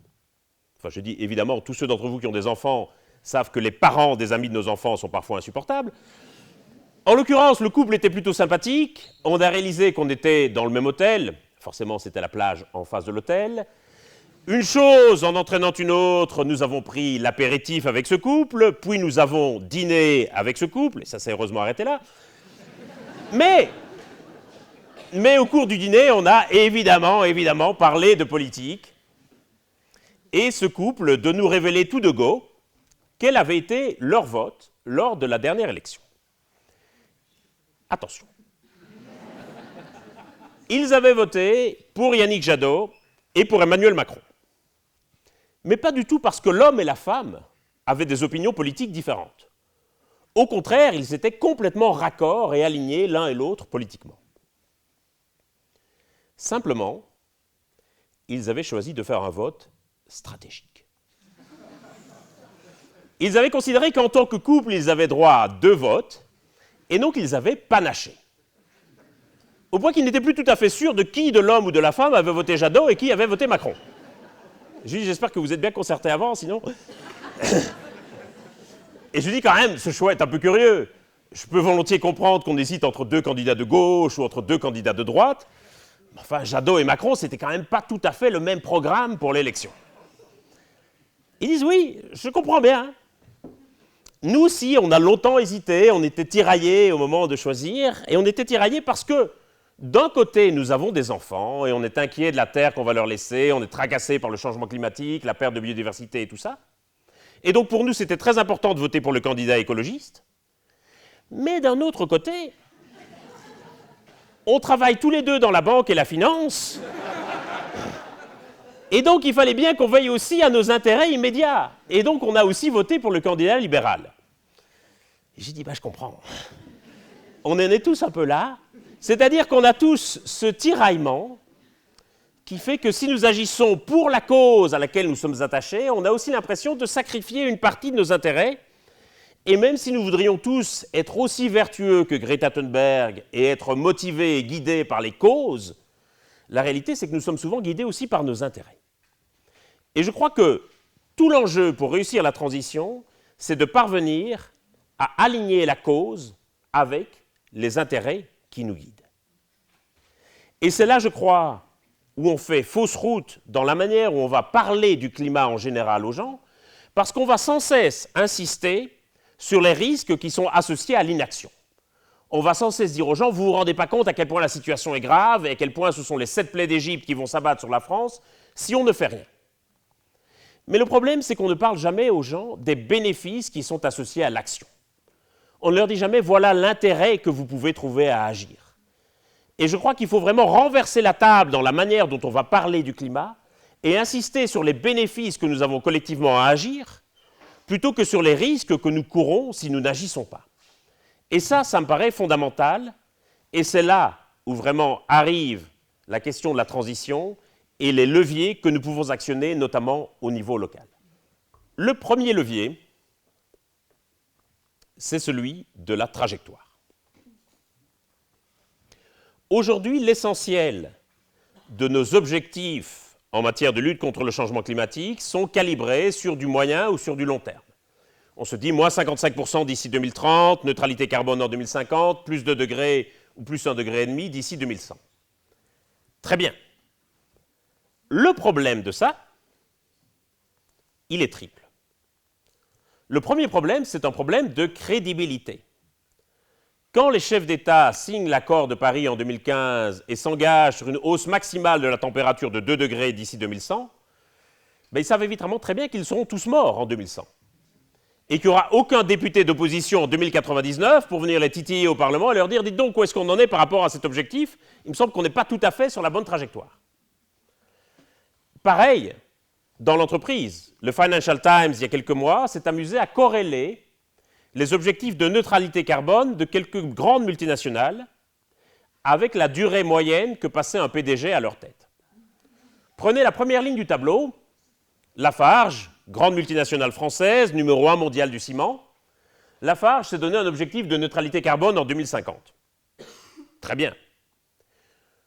Enfin, je dis évidemment, tous ceux d'entre vous qui ont des enfants savent que les parents des amis de nos enfants sont parfois insupportables. En l'occurrence, le couple était plutôt sympathique. On a réalisé qu'on était dans le même hôtel. Forcément, c'était la plage en face de l'hôtel. Une chose en entraînant une autre, nous avons pris l'apéritif avec ce couple, puis nous avons dîné avec ce couple, et ça s'est heureusement arrêté là. Mais au cours du dîner, on a évidemment parlé de politique. Et ce couple de nous révéler tout de go quel avait été leur vote lors de la dernière élection. Attention. Ils avaient voté pour Yannick Jadot et pour Emmanuel Macron. Mais pas du tout parce que l'homme et la femme avaient des opinions politiques différentes. Au contraire, ils étaient complètement raccords et alignés l'un et l'autre politiquement. Simplement, ils avaient choisi de faire un vote stratégique. Ils avaient considéré qu'en tant que couple, ils avaient droit à 2 votes, et donc ils avaient panaché. Au point qu'ils n'étaient plus tout à fait sûrs de qui de l'homme ou de la femme avait voté Jadot et qui avait voté Macron. J'espère que vous êtes bien concertés avant, sinon... Et je dis quand même, ce choix est un peu curieux. Je peux volontiers comprendre qu'on hésite entre 2 candidats de gauche ou entre 2 candidats de droite. Enfin, Jadot et Macron, c'était quand même pas tout à fait le même programme pour l'élection. Ils disent oui, je comprends bien. Nous aussi, on a longtemps hésité, on était tiraillés au moment de choisir, et on était tiraillés parce que, d'un côté, nous avons des enfants, et on est inquiet de la terre qu'on va leur laisser, on est tracassé par le changement climatique, la perte de biodiversité et tout ça. Et donc pour nous, c'était très important de voter pour le candidat écologiste. Mais d'un autre côté, on travaille tous les deux dans la banque et la finance. Et donc, il fallait bien qu'on veille aussi à nos intérêts immédiats. Et donc, on a aussi voté pour le candidat libéral. J'ai dit, je comprends. On en est tous un peu là. C'est-à-dire qu'on a tous ce tiraillement qui fait que si nous agissons pour la cause à laquelle nous sommes attachés, on a aussi l'impression de sacrifier une partie de nos intérêts. Et même si nous voudrions tous être aussi vertueux que Greta Thunberg et être motivés et guidés par les causes, la réalité, c'est que nous sommes souvent guidés aussi par nos intérêts. Et je crois que tout l'enjeu pour réussir la transition, c'est de parvenir à aligner la cause avec les intérêts qui nous guident. Et c'est là, je crois, où on fait fausse route dans la manière où on va parler du climat en général aux gens, parce qu'on va sans cesse insister sur les risques qui sont associés à l'inaction. On va sans cesse dire aux gens, vous ne vous rendez pas compte à quel point la situation est grave et à quel point ce sont les 7 plaies d'Égypte qui vont s'abattre sur la France si on ne fait rien. Mais le problème, c'est qu'on ne parle jamais aux gens des bénéfices qui sont associés à l'action. On ne leur dit jamais, voilà l'intérêt que vous pouvez trouver à agir. Et je crois qu'il faut vraiment renverser la table dans la manière dont on va parler du climat et insister sur les bénéfices que nous avons collectivement à agir, plutôt que sur les risques que nous courons si nous n'agissons pas. Et ça me paraît fondamental, et c'est là où vraiment arrive la question de la transition et les leviers que nous pouvons actionner, notamment au niveau local. Le premier levier, c'est celui de la trajectoire. Aujourd'hui, l'essentiel de nos objectifs en matière de lutte contre le changement climatique sont calibrés sur du moyen ou sur du long terme. On se dit, moins 55% d'ici 2030, neutralité carbone en 2050, plus 2 degrés ou plus 1,5 degré d'ici 2100. Très bien. Le problème de ça, il est triple. Le premier problème, c'est un problème de crédibilité. Quand les chefs d'État signent l'accord de Paris en 2015 et s'engagent sur une hausse maximale de la température de 2 degrés d'ici 2100, ils savent évidemment très bien qu'ils seront tous morts en 2100. Et qu'il n'y aura aucun député d'opposition en 2099 pour venir les titiller au Parlement et leur dire « Dites donc, où est-ce qu'on en est par rapport à cet objectif ?» Il me semble qu'on n'est pas tout à fait sur la bonne trajectoire. Pareil, dans l'entreprise. Le Financial Times, il y a quelques mois, s'est amusé à corréler les objectifs de neutralité carbone de quelques grandes multinationales avec la durée moyenne que passait un PDG à leur tête. Prenez la première ligne du tableau, Lafarge, grande multinationale française, numéro 1 mondial du ciment. Lafarge s'est donné un objectif de neutralité carbone en 2050. Très bien.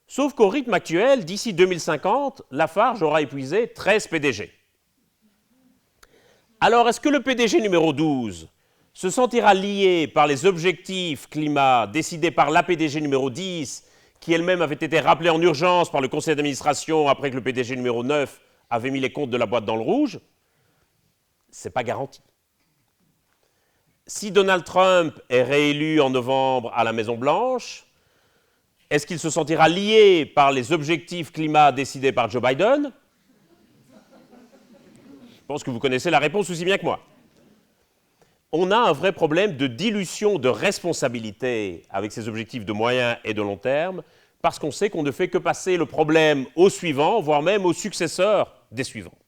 Sauf qu'au rythme actuel, d'ici 2050, Lafarge aura épuisé 13 PDG. Alors, est-ce que le PDG numéro 12 se sentira lié par les objectifs climat décidés par la PDG numéro 10, qui elle-même avait été rappelée en urgence par le conseil d'administration après que le PDG numéro 9 avait mis les comptes de la boîte dans le rouge? Ce n'est pas garanti. Si Donald Trump est réélu en novembre à la Maison-Blanche, est-ce qu'il se sentira lié par les objectifs climat décidés par Joe Biden? Je pense que vous connaissez la réponse aussi bien que moi. On a un vrai problème de dilution de responsabilité avec ces objectifs de moyen et de long terme, parce qu'on sait qu'on ne fait que passer le problème au suivant, voire même aux successeurs des suivants.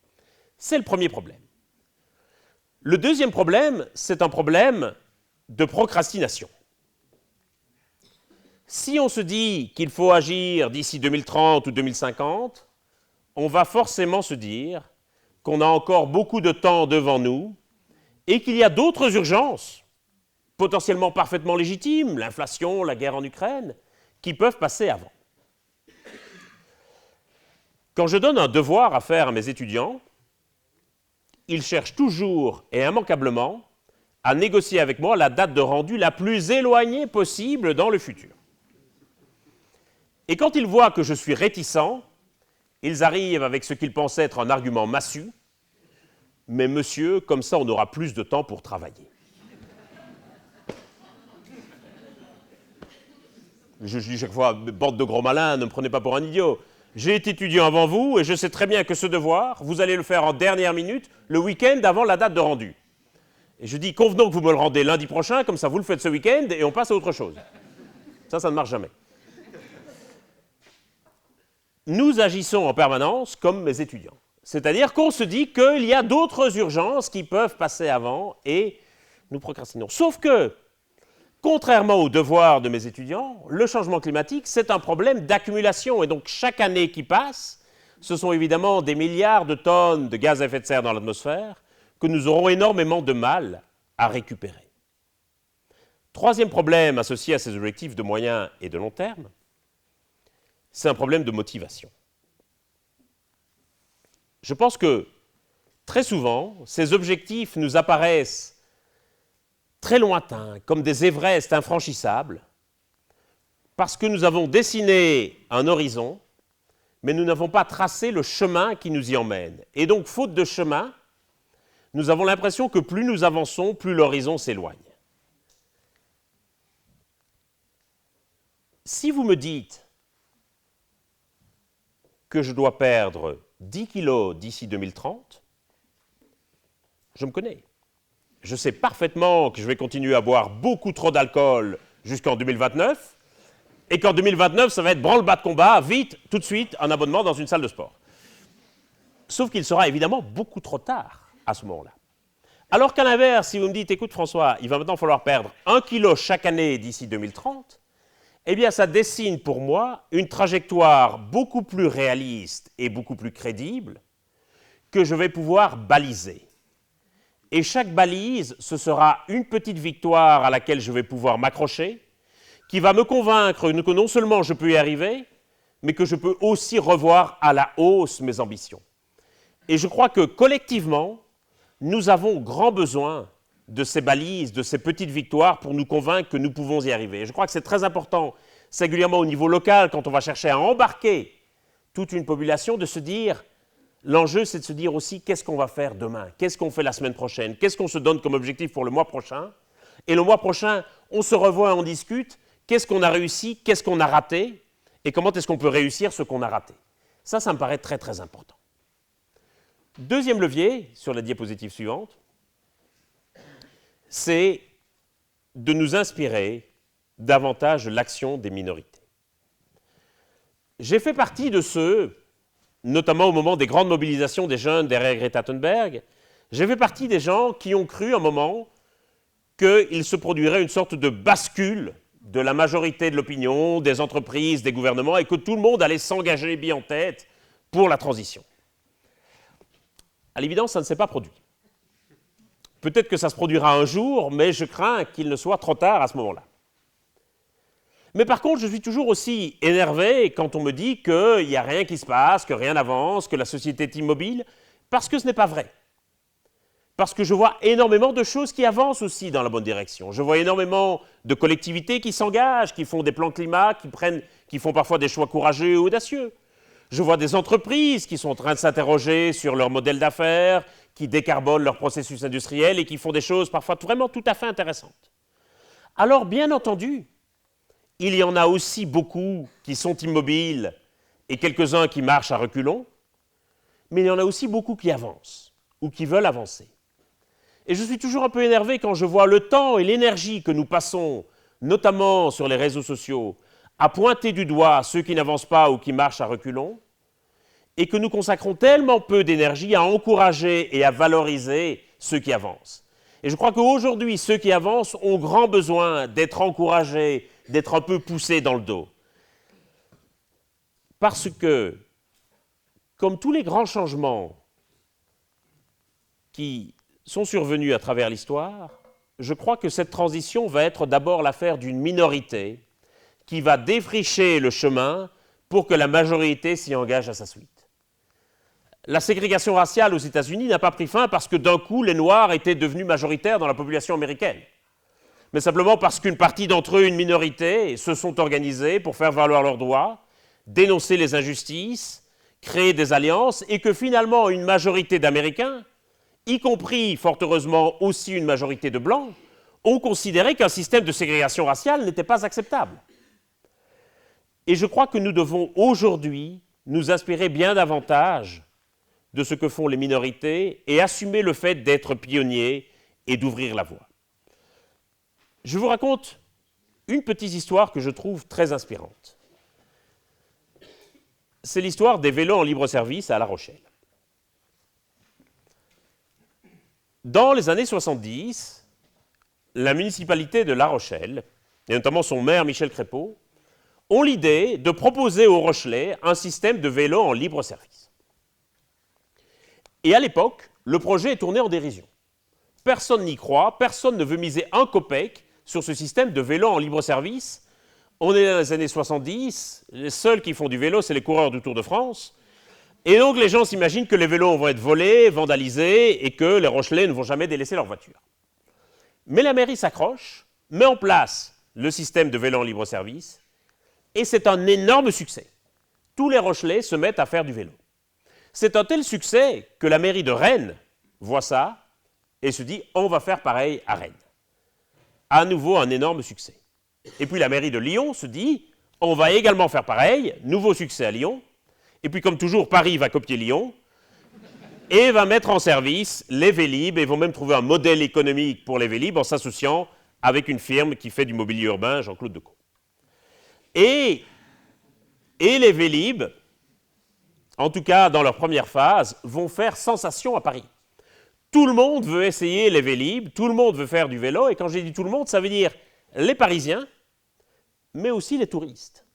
C'est le premier problème. Le deuxième problème, c'est un problème de procrastination. Si on se dit qu'il faut agir d'ici 2030 ou 2050, on va forcément se dire qu'on a encore beaucoup de temps devant nous et qu'il y a d'autres urgences, potentiellement parfaitement légitimes, l'inflation, la guerre en Ukraine, qui peuvent passer avant. Quand je donne un devoir à faire à mes étudiants, ils cherchent toujours et immanquablement à négocier avec moi la date de rendu la plus éloignée possible dans le futur. Et quand ils voient que je suis réticent, ils arrivent avec ce qu'ils pensent être un argument massu. Mais monsieur, comme ça, on aura plus de temps pour travailler. Je dis chaque fois, bande de gros malins, ne me prenez pas pour un idiot. J'ai été étudiant avant vous et je sais très bien que ce devoir, vous allez le faire en dernière minute, le week-end avant la date de rendu. Et je dis, convenons que vous me le rendez lundi prochain, comme ça vous le faites ce week-end et on passe à autre chose. Ça ne marche jamais. Nous agissons en permanence comme mes étudiants. C'est-à-dire qu'on se dit qu'il y a d'autres urgences qui peuvent passer avant et nous procrastinons. Sauf que, contrairement aux devoirs de mes étudiants, le changement climatique, c'est un problème d'accumulation. Et donc, chaque année qui passe, ce sont évidemment des milliards de tonnes de gaz à effet de serre dans l'atmosphère que nous aurons énormément de mal à récupérer. Troisième problème associé à ces objectifs de moyen et de long terme, c'est un problème de motivation. Je pense que, très souvent, ces objectifs nous apparaissent très lointains, comme des Everest infranchissables, parce que nous avons dessiné un horizon mais nous n'avons pas tracé le chemin qui nous y emmène. Et donc, faute de chemin, nous avons l'impression que plus nous avançons, plus l'horizon s'éloigne. Si vous me dites que je dois perdre 10 kilos d'ici 2030, je me connais. Je sais parfaitement que je vais continuer à boire beaucoup trop d'alcool jusqu'en 2029, et qu'en 2029, ça va être branle-bas de combat, vite, tout de suite, un abonnement dans une salle de sport. Sauf qu'il sera évidemment beaucoup trop tard à ce moment-là. Alors qu'à l'inverse, si vous me dites, écoute François, il va maintenant falloir perdre 1 kilo chaque année d'ici 2030, eh bien ça dessine pour moi une trajectoire beaucoup plus réaliste et beaucoup plus crédible que je vais pouvoir baliser. Et chaque balise, ce sera une petite victoire à laquelle je vais pouvoir m'accrocher, qui va me convaincre que non seulement je peux y arriver, mais que je peux aussi revoir à la hausse mes ambitions. Et je crois que collectivement, nous avons grand besoin de ces balises, de ces petites victoires pour nous convaincre que nous pouvons y arriver. Et je crois que c'est très important, singulièrement au niveau local, quand on va chercher à embarquer toute une population, de se dire, l'enjeu c'est de se dire aussi qu'est-ce qu'on va faire demain, qu'est-ce qu'on fait la semaine prochaine, qu'est-ce qu'on se donne comme objectif pour le mois prochain. Et le mois prochain, on se revoit et on discute, qu'est-ce qu'on a réussi, qu'est-ce qu'on a raté, et comment est-ce qu'on peut réussir ce qu'on a raté. Ça me paraît très très important. Deuxième levier, sur la diapositive suivante, c'est de nous inspirer davantage de l'action des minorités. J'ai fait partie de ceux, notamment au moment des grandes mobilisations des jeunes derrière Greta Thunberg, j'ai fait partie des gens qui ont cru un moment qu'il se produirait une sorte de bascule de la majorité de l'opinion, des entreprises, des gouvernements, et que tout le monde allait s'engager bien en tête pour la transition. À l'évidence, ça ne s'est pas produit. Peut-être que ça se produira un jour, mais je crains qu'il ne soit trop tard à ce moment-là. Mais par contre, je suis toujours aussi énervé quand on me dit qu'il n'y a rien qui se passe, que rien n'avance, que la société est immobile, parce que ce n'est pas vrai. Parce que je vois énormément de choses qui avancent aussi dans la bonne direction. Je vois énormément de collectivités qui s'engagent, qui font des plans climat, qui font parfois des choix courageux et audacieux. Je vois des entreprises qui sont en train de s'interroger sur leur modèle d'affaires, qui décarbonent leur processus industriel et qui font des choses parfois vraiment tout à fait intéressantes. Alors, bien entendu, il y en a aussi beaucoup qui sont immobiles et quelques-uns qui marchent à reculons, mais il y en a aussi beaucoup qui avancent ou qui veulent avancer. Et je suis toujours un peu énervé quand je vois le temps et l'énergie que nous passons, notamment sur les réseaux sociaux, à pointer du doigt ceux qui n'avancent pas ou qui marchent à reculons, et que nous consacrons tellement peu d'énergie à encourager et à valoriser ceux qui avancent. Et je crois qu'aujourd'hui, ceux qui avancent ont grand besoin d'être encouragés, d'être un peu poussés dans le dos. Parce que, comme tous les grands changements qui sont survenus à travers l'histoire, je crois que cette transition va être d'abord l'affaire d'une minorité qui va défricher le chemin pour que la majorité s'y engage à sa suite. La ségrégation raciale aux États-Unis n'a pas pris fin parce que d'un coup, les Noirs étaient devenus majoritaires dans la population américaine, mais simplement parce qu'une partie d'entre eux, une minorité, se sont organisés pour faire valoir leurs droits, dénoncer les injustices, créer des alliances, et que finalement, une majorité d'Américains, y compris, fort heureusement, aussi une majorité de Blancs, ont considéré qu'un système de ségrégation raciale n'était pas acceptable. Et je crois que nous devons aujourd'hui nous inspirer bien davantage de ce que font les minorités et assumer le fait d'être pionniers et d'ouvrir la voie. Je vous raconte une petite histoire que je trouve très inspirante. C'est l'histoire des vélos en libre-service à La Rochelle. Dans les années 70, la municipalité de La Rochelle, et notamment son maire Michel Crépeau, ont l'idée de proposer aux Rochelais un système de vélos en libre-service. Et à l'époque, le projet est tourné en dérision. Personne n'y croit, personne ne veut miser un copec sur ce système de vélos en libre-service. On est dans les années 70, les seuls qui font du vélo, c'est les coureurs du Tour de France. Et donc les gens s'imaginent que les vélos vont être volés, vandalisés, et que les Rochelais ne vont jamais délaisser leur voiture. Mais la mairie s'accroche, met en place le système de vélos en libre-service, et c'est un énorme succès. tous les Rochelais se mettent à faire du vélo. C'est un tel succès que la mairie de Rennes voit ça et se dit « on va faire pareil à Rennes ». À nouveau un énorme succès. Et puis la mairie de Lyon se dit « on va également faire pareil », nouveau succès à Lyon. Et puis comme toujours, Paris va copier Lyon et va mettre en service les Vélib et vont même trouver un modèle économique pour les Vélib en s'associant avec une firme qui fait du mobilier urbain, Jean-Claude Decaux. Et les Vélib, en tout cas dans leur première phase, vont faire sensation à Paris. Tout le monde veut essayer les Vélib, tout le monde veut faire du vélo, et quand j'ai dit tout le monde, ça veut dire les Parisiens, mais aussi les touristes.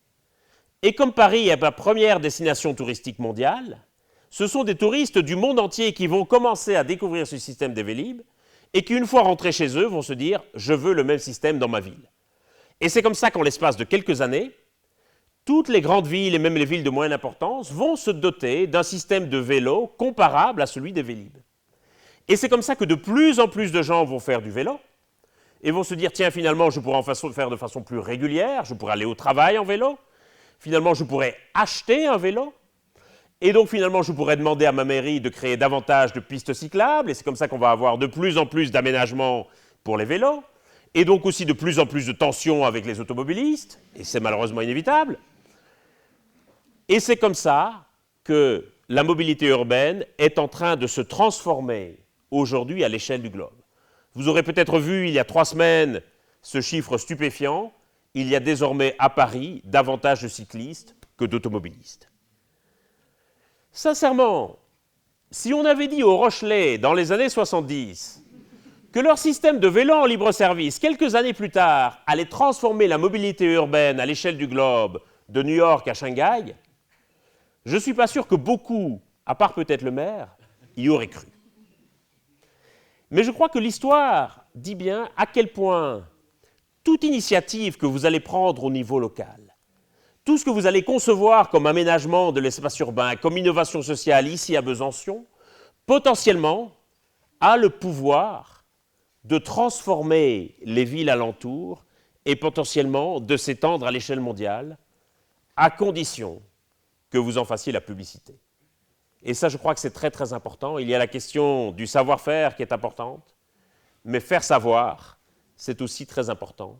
Et comme Paris est la première destination touristique mondiale, ce sont des touristes du monde entier qui vont commencer à découvrir ce système des Vélib, et qui, une fois rentrés chez eux, vont se dire « je veux le même système dans ma ville ». Et c'est comme ça qu'en l'espace de quelques années, toutes les grandes villes et même les villes de moyenne importance vont se doter d'un système de vélo comparable à celui des Vélib. Et c'est comme ça que de plus en plus de gens vont faire du vélo et vont se dire « tiens, finalement, je pourrais en faire de façon plus régulière, je pourrais aller au travail en vélo, finalement, je pourrais acheter un vélo, et donc finalement, je pourrais demander à ma mairie de créer davantage de pistes cyclables, et c'est comme ça qu'on va avoir de plus en plus d'aménagements pour les vélos, et donc aussi de plus en plus de tensions avec les automobilistes, et c'est malheureusement inévitable. Et c'est comme ça que la mobilité urbaine est en train de se transformer aujourd'hui à l'échelle du globe. Vous aurez peut-être vu il y a 3 semaines ce chiffre stupéfiant, il y a désormais à Paris davantage de cyclistes que d'automobilistes. Sincèrement, si on avait dit aux Rochelais dans les années 70 que leur système de vélo en libre-service, quelques années plus tard, allait transformer la mobilité urbaine à l'échelle du globe, de New York à Shanghai, je ne suis pas sûr que beaucoup, à part peut-être le maire, y auraient cru. Mais je crois que l'histoire dit bien à quel point toute initiative que vous allez prendre au niveau local, tout ce que vous allez concevoir comme aménagement de l'espace urbain, comme innovation sociale ici à Besançon, potentiellement a le pouvoir de transformer les villes alentours et potentiellement de s'étendre à l'échelle mondiale, à condition que vous en fassiez la publicité. Et ça, je crois que c'est très très important. Il y a la question du savoir-faire qui est importante, mais faire savoir, c'est aussi très important.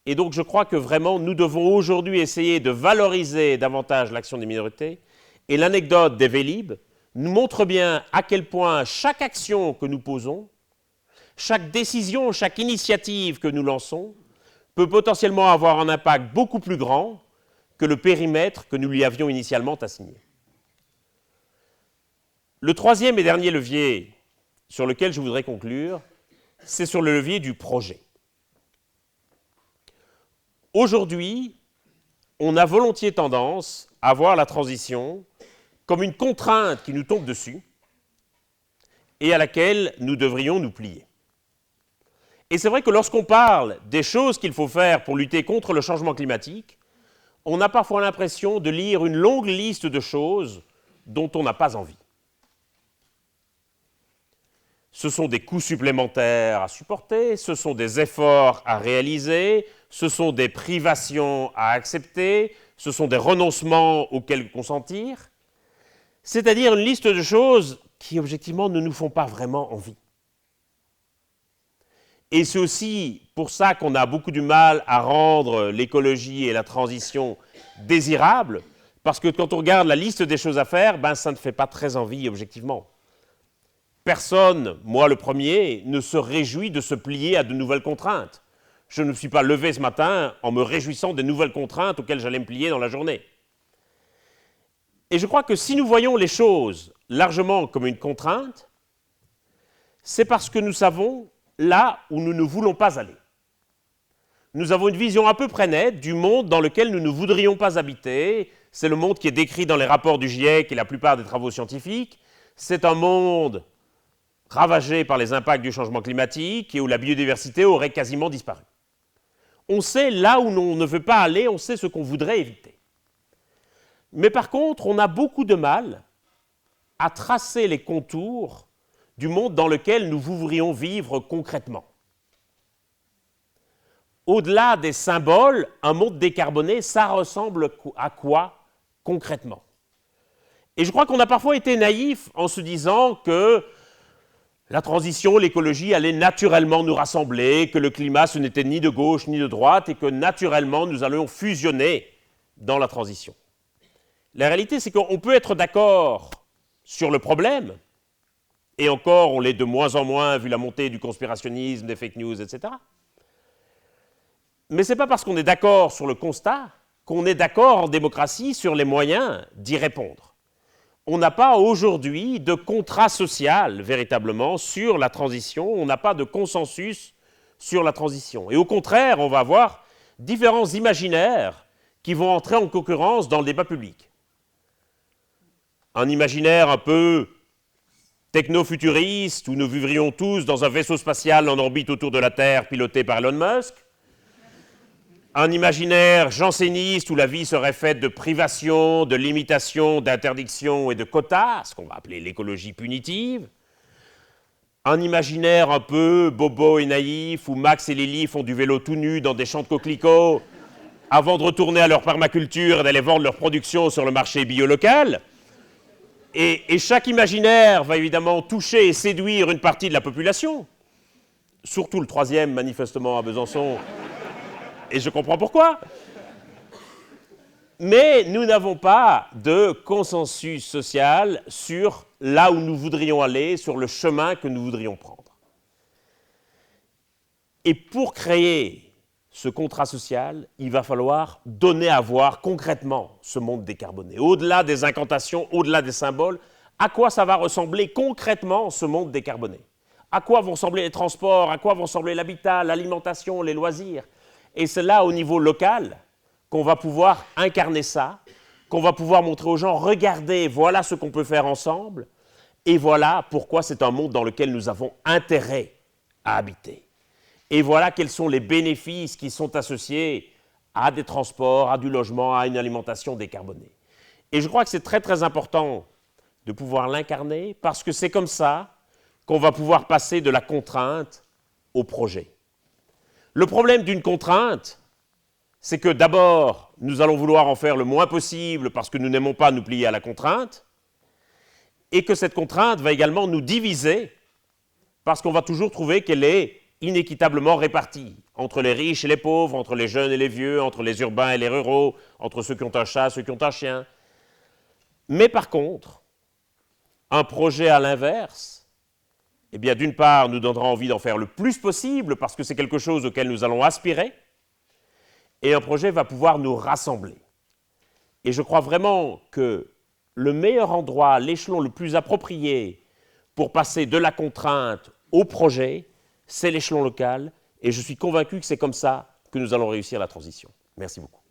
Et donc je crois que vraiment, nous devons aujourd'hui essayer de valoriser davantage l'action des minorités. Et l'anecdote des Vélib nous montre bien à quel point chaque action que nous posons, chaque décision, chaque initiative que nous lançons, peut potentiellement avoir un impact beaucoup plus grand que le périmètre que nous lui avions initialement assigné. Le troisième et dernier levier sur lequel je voudrais conclure, c'est sur le levier du projet. Aujourd'hui, on a volontiers tendance à voir la transition comme une contrainte qui nous tombe dessus et à laquelle nous devrions nous plier. Et c'est vrai que lorsqu'on parle des choses qu'il faut faire pour lutter contre le changement climatique, on a parfois l'impression de lire une longue liste de choses dont on n'a pas envie. Ce sont des coûts supplémentaires à supporter, ce sont des efforts à réaliser, ce sont des privations à accepter, ce sont des renoncements auxquels consentir, c'est-à-dire une liste de choses qui, objectivement, ne nous font pas vraiment envie. Et c'est aussi pour ça qu'on a beaucoup du mal à rendre l'écologie et la transition désirables, parce que quand on regarde la liste des choses à faire, ça ne fait pas très envie, objectivement. Personne, moi le premier, ne se réjouit de se plier à de nouvelles contraintes. Je ne me suis pas levé ce matin en me réjouissant des nouvelles contraintes auxquelles j'allais me plier dans la journée. Et je crois que si nous voyons les choses largement comme une contrainte, c'est parce que nous savons là où nous ne voulons pas aller. Nous avons une vision à peu près nette du monde dans lequel nous ne voudrions pas habiter. C'est le monde qui est décrit dans les rapports du GIEC et la plupart des travaux scientifiques. C'est un monde ravagé par les impacts du changement climatique et où la biodiversité aurait quasiment disparu. On sait là où on ne veut pas aller, on sait ce qu'on voudrait éviter. Mais par contre, on a beaucoup de mal à tracer les contours du monde dans lequel nous voudrions vivre concrètement. Au-delà des symboles, un monde décarboné, ça ressemble à quoi concrètement. Et je crois qu'on a parfois été naïf en se disant que la transition, l'écologie allaient naturellement nous rassembler, que le climat ce n'était ni de gauche ni de droite et que naturellement nous allions fusionner dans la transition. La réalité, c'est qu'on peut être d'accord sur le problème, et encore on l'est de moins en moins vu la montée du conspirationnisme, des fake news, etc. Mais ce n'est pas parce qu'on est d'accord sur le constat qu'on est d'accord en démocratie sur les moyens d'y répondre. On n'a pas aujourd'hui de contrat social véritablement sur la transition, on n'a pas de consensus sur la transition. Et au contraire, on va avoir différents imaginaires qui vont entrer en concurrence dans le débat public. Un imaginaire un peu techno-futuriste où nous vivrions tous dans un vaisseau spatial en orbite autour de la Terre piloté par Elon Musk. Un imaginaire janséniste où la vie serait faite de privation, de limitation, d'interdiction et de quotas, ce qu'on va appeler l'écologie punitive. Un imaginaire un peu bobo et naïf où Max et Lily font du vélo tout nus dans des champs de coquelicots avant de retourner à leur permaculture et d'aller vendre leur production sur le marché bio-local. Et chaque imaginaire va évidemment toucher et séduire une partie de la population, surtout le troisième manifestement à Besançon. Et je comprends pourquoi. Mais nous n'avons pas de consensus social sur là où nous voudrions aller, sur le chemin que nous voudrions prendre. Et pour créer ce contrat social, il va falloir donner à voir concrètement ce monde décarboné. Au-delà des incantations, au-delà des symboles, à quoi ça va ressembler concrètement ce monde décarboné? À quoi vont ressembler les transports? À quoi vont ressembler l'habitat, l'alimentation, les loisirs? Et c'est là, au niveau local, qu'on va pouvoir incarner ça, qu'on va pouvoir montrer aux gens, regardez, voilà ce qu'on peut faire ensemble, et voilà pourquoi c'est un monde dans lequel nous avons intérêt à habiter. Et voilà quels sont les bénéfices qui sont associés à des transports, à du logement, à une alimentation décarbonée. Et je crois que c'est très très important de pouvoir l'incarner, parce que c'est comme ça qu'on va pouvoir passer de la contrainte au projet. Le problème d'une contrainte, c'est que d'abord, nous allons vouloir en faire le moins possible parce que nous n'aimons pas nous plier à la contrainte, et que cette contrainte va également nous diviser parce qu'on va toujours trouver qu'elle est inéquitablement répartie entre les riches et les pauvres, entre les jeunes et les vieux, entre les urbains et les ruraux, entre ceux qui ont un chat et ceux qui ont un chien. Mais par contre, un projet à l'inverse, eh bien, d'une part, nous donnera envie d'en faire le plus possible parce que c'est quelque chose auquel nous allons aspirer, et un projet va pouvoir nous rassembler. Et je crois vraiment que le meilleur endroit, l'échelon le plus approprié pour passer de la contrainte au projet, c'est l'échelon local, et je suis convaincu que c'est comme ça que nous allons réussir la transition. Merci beaucoup.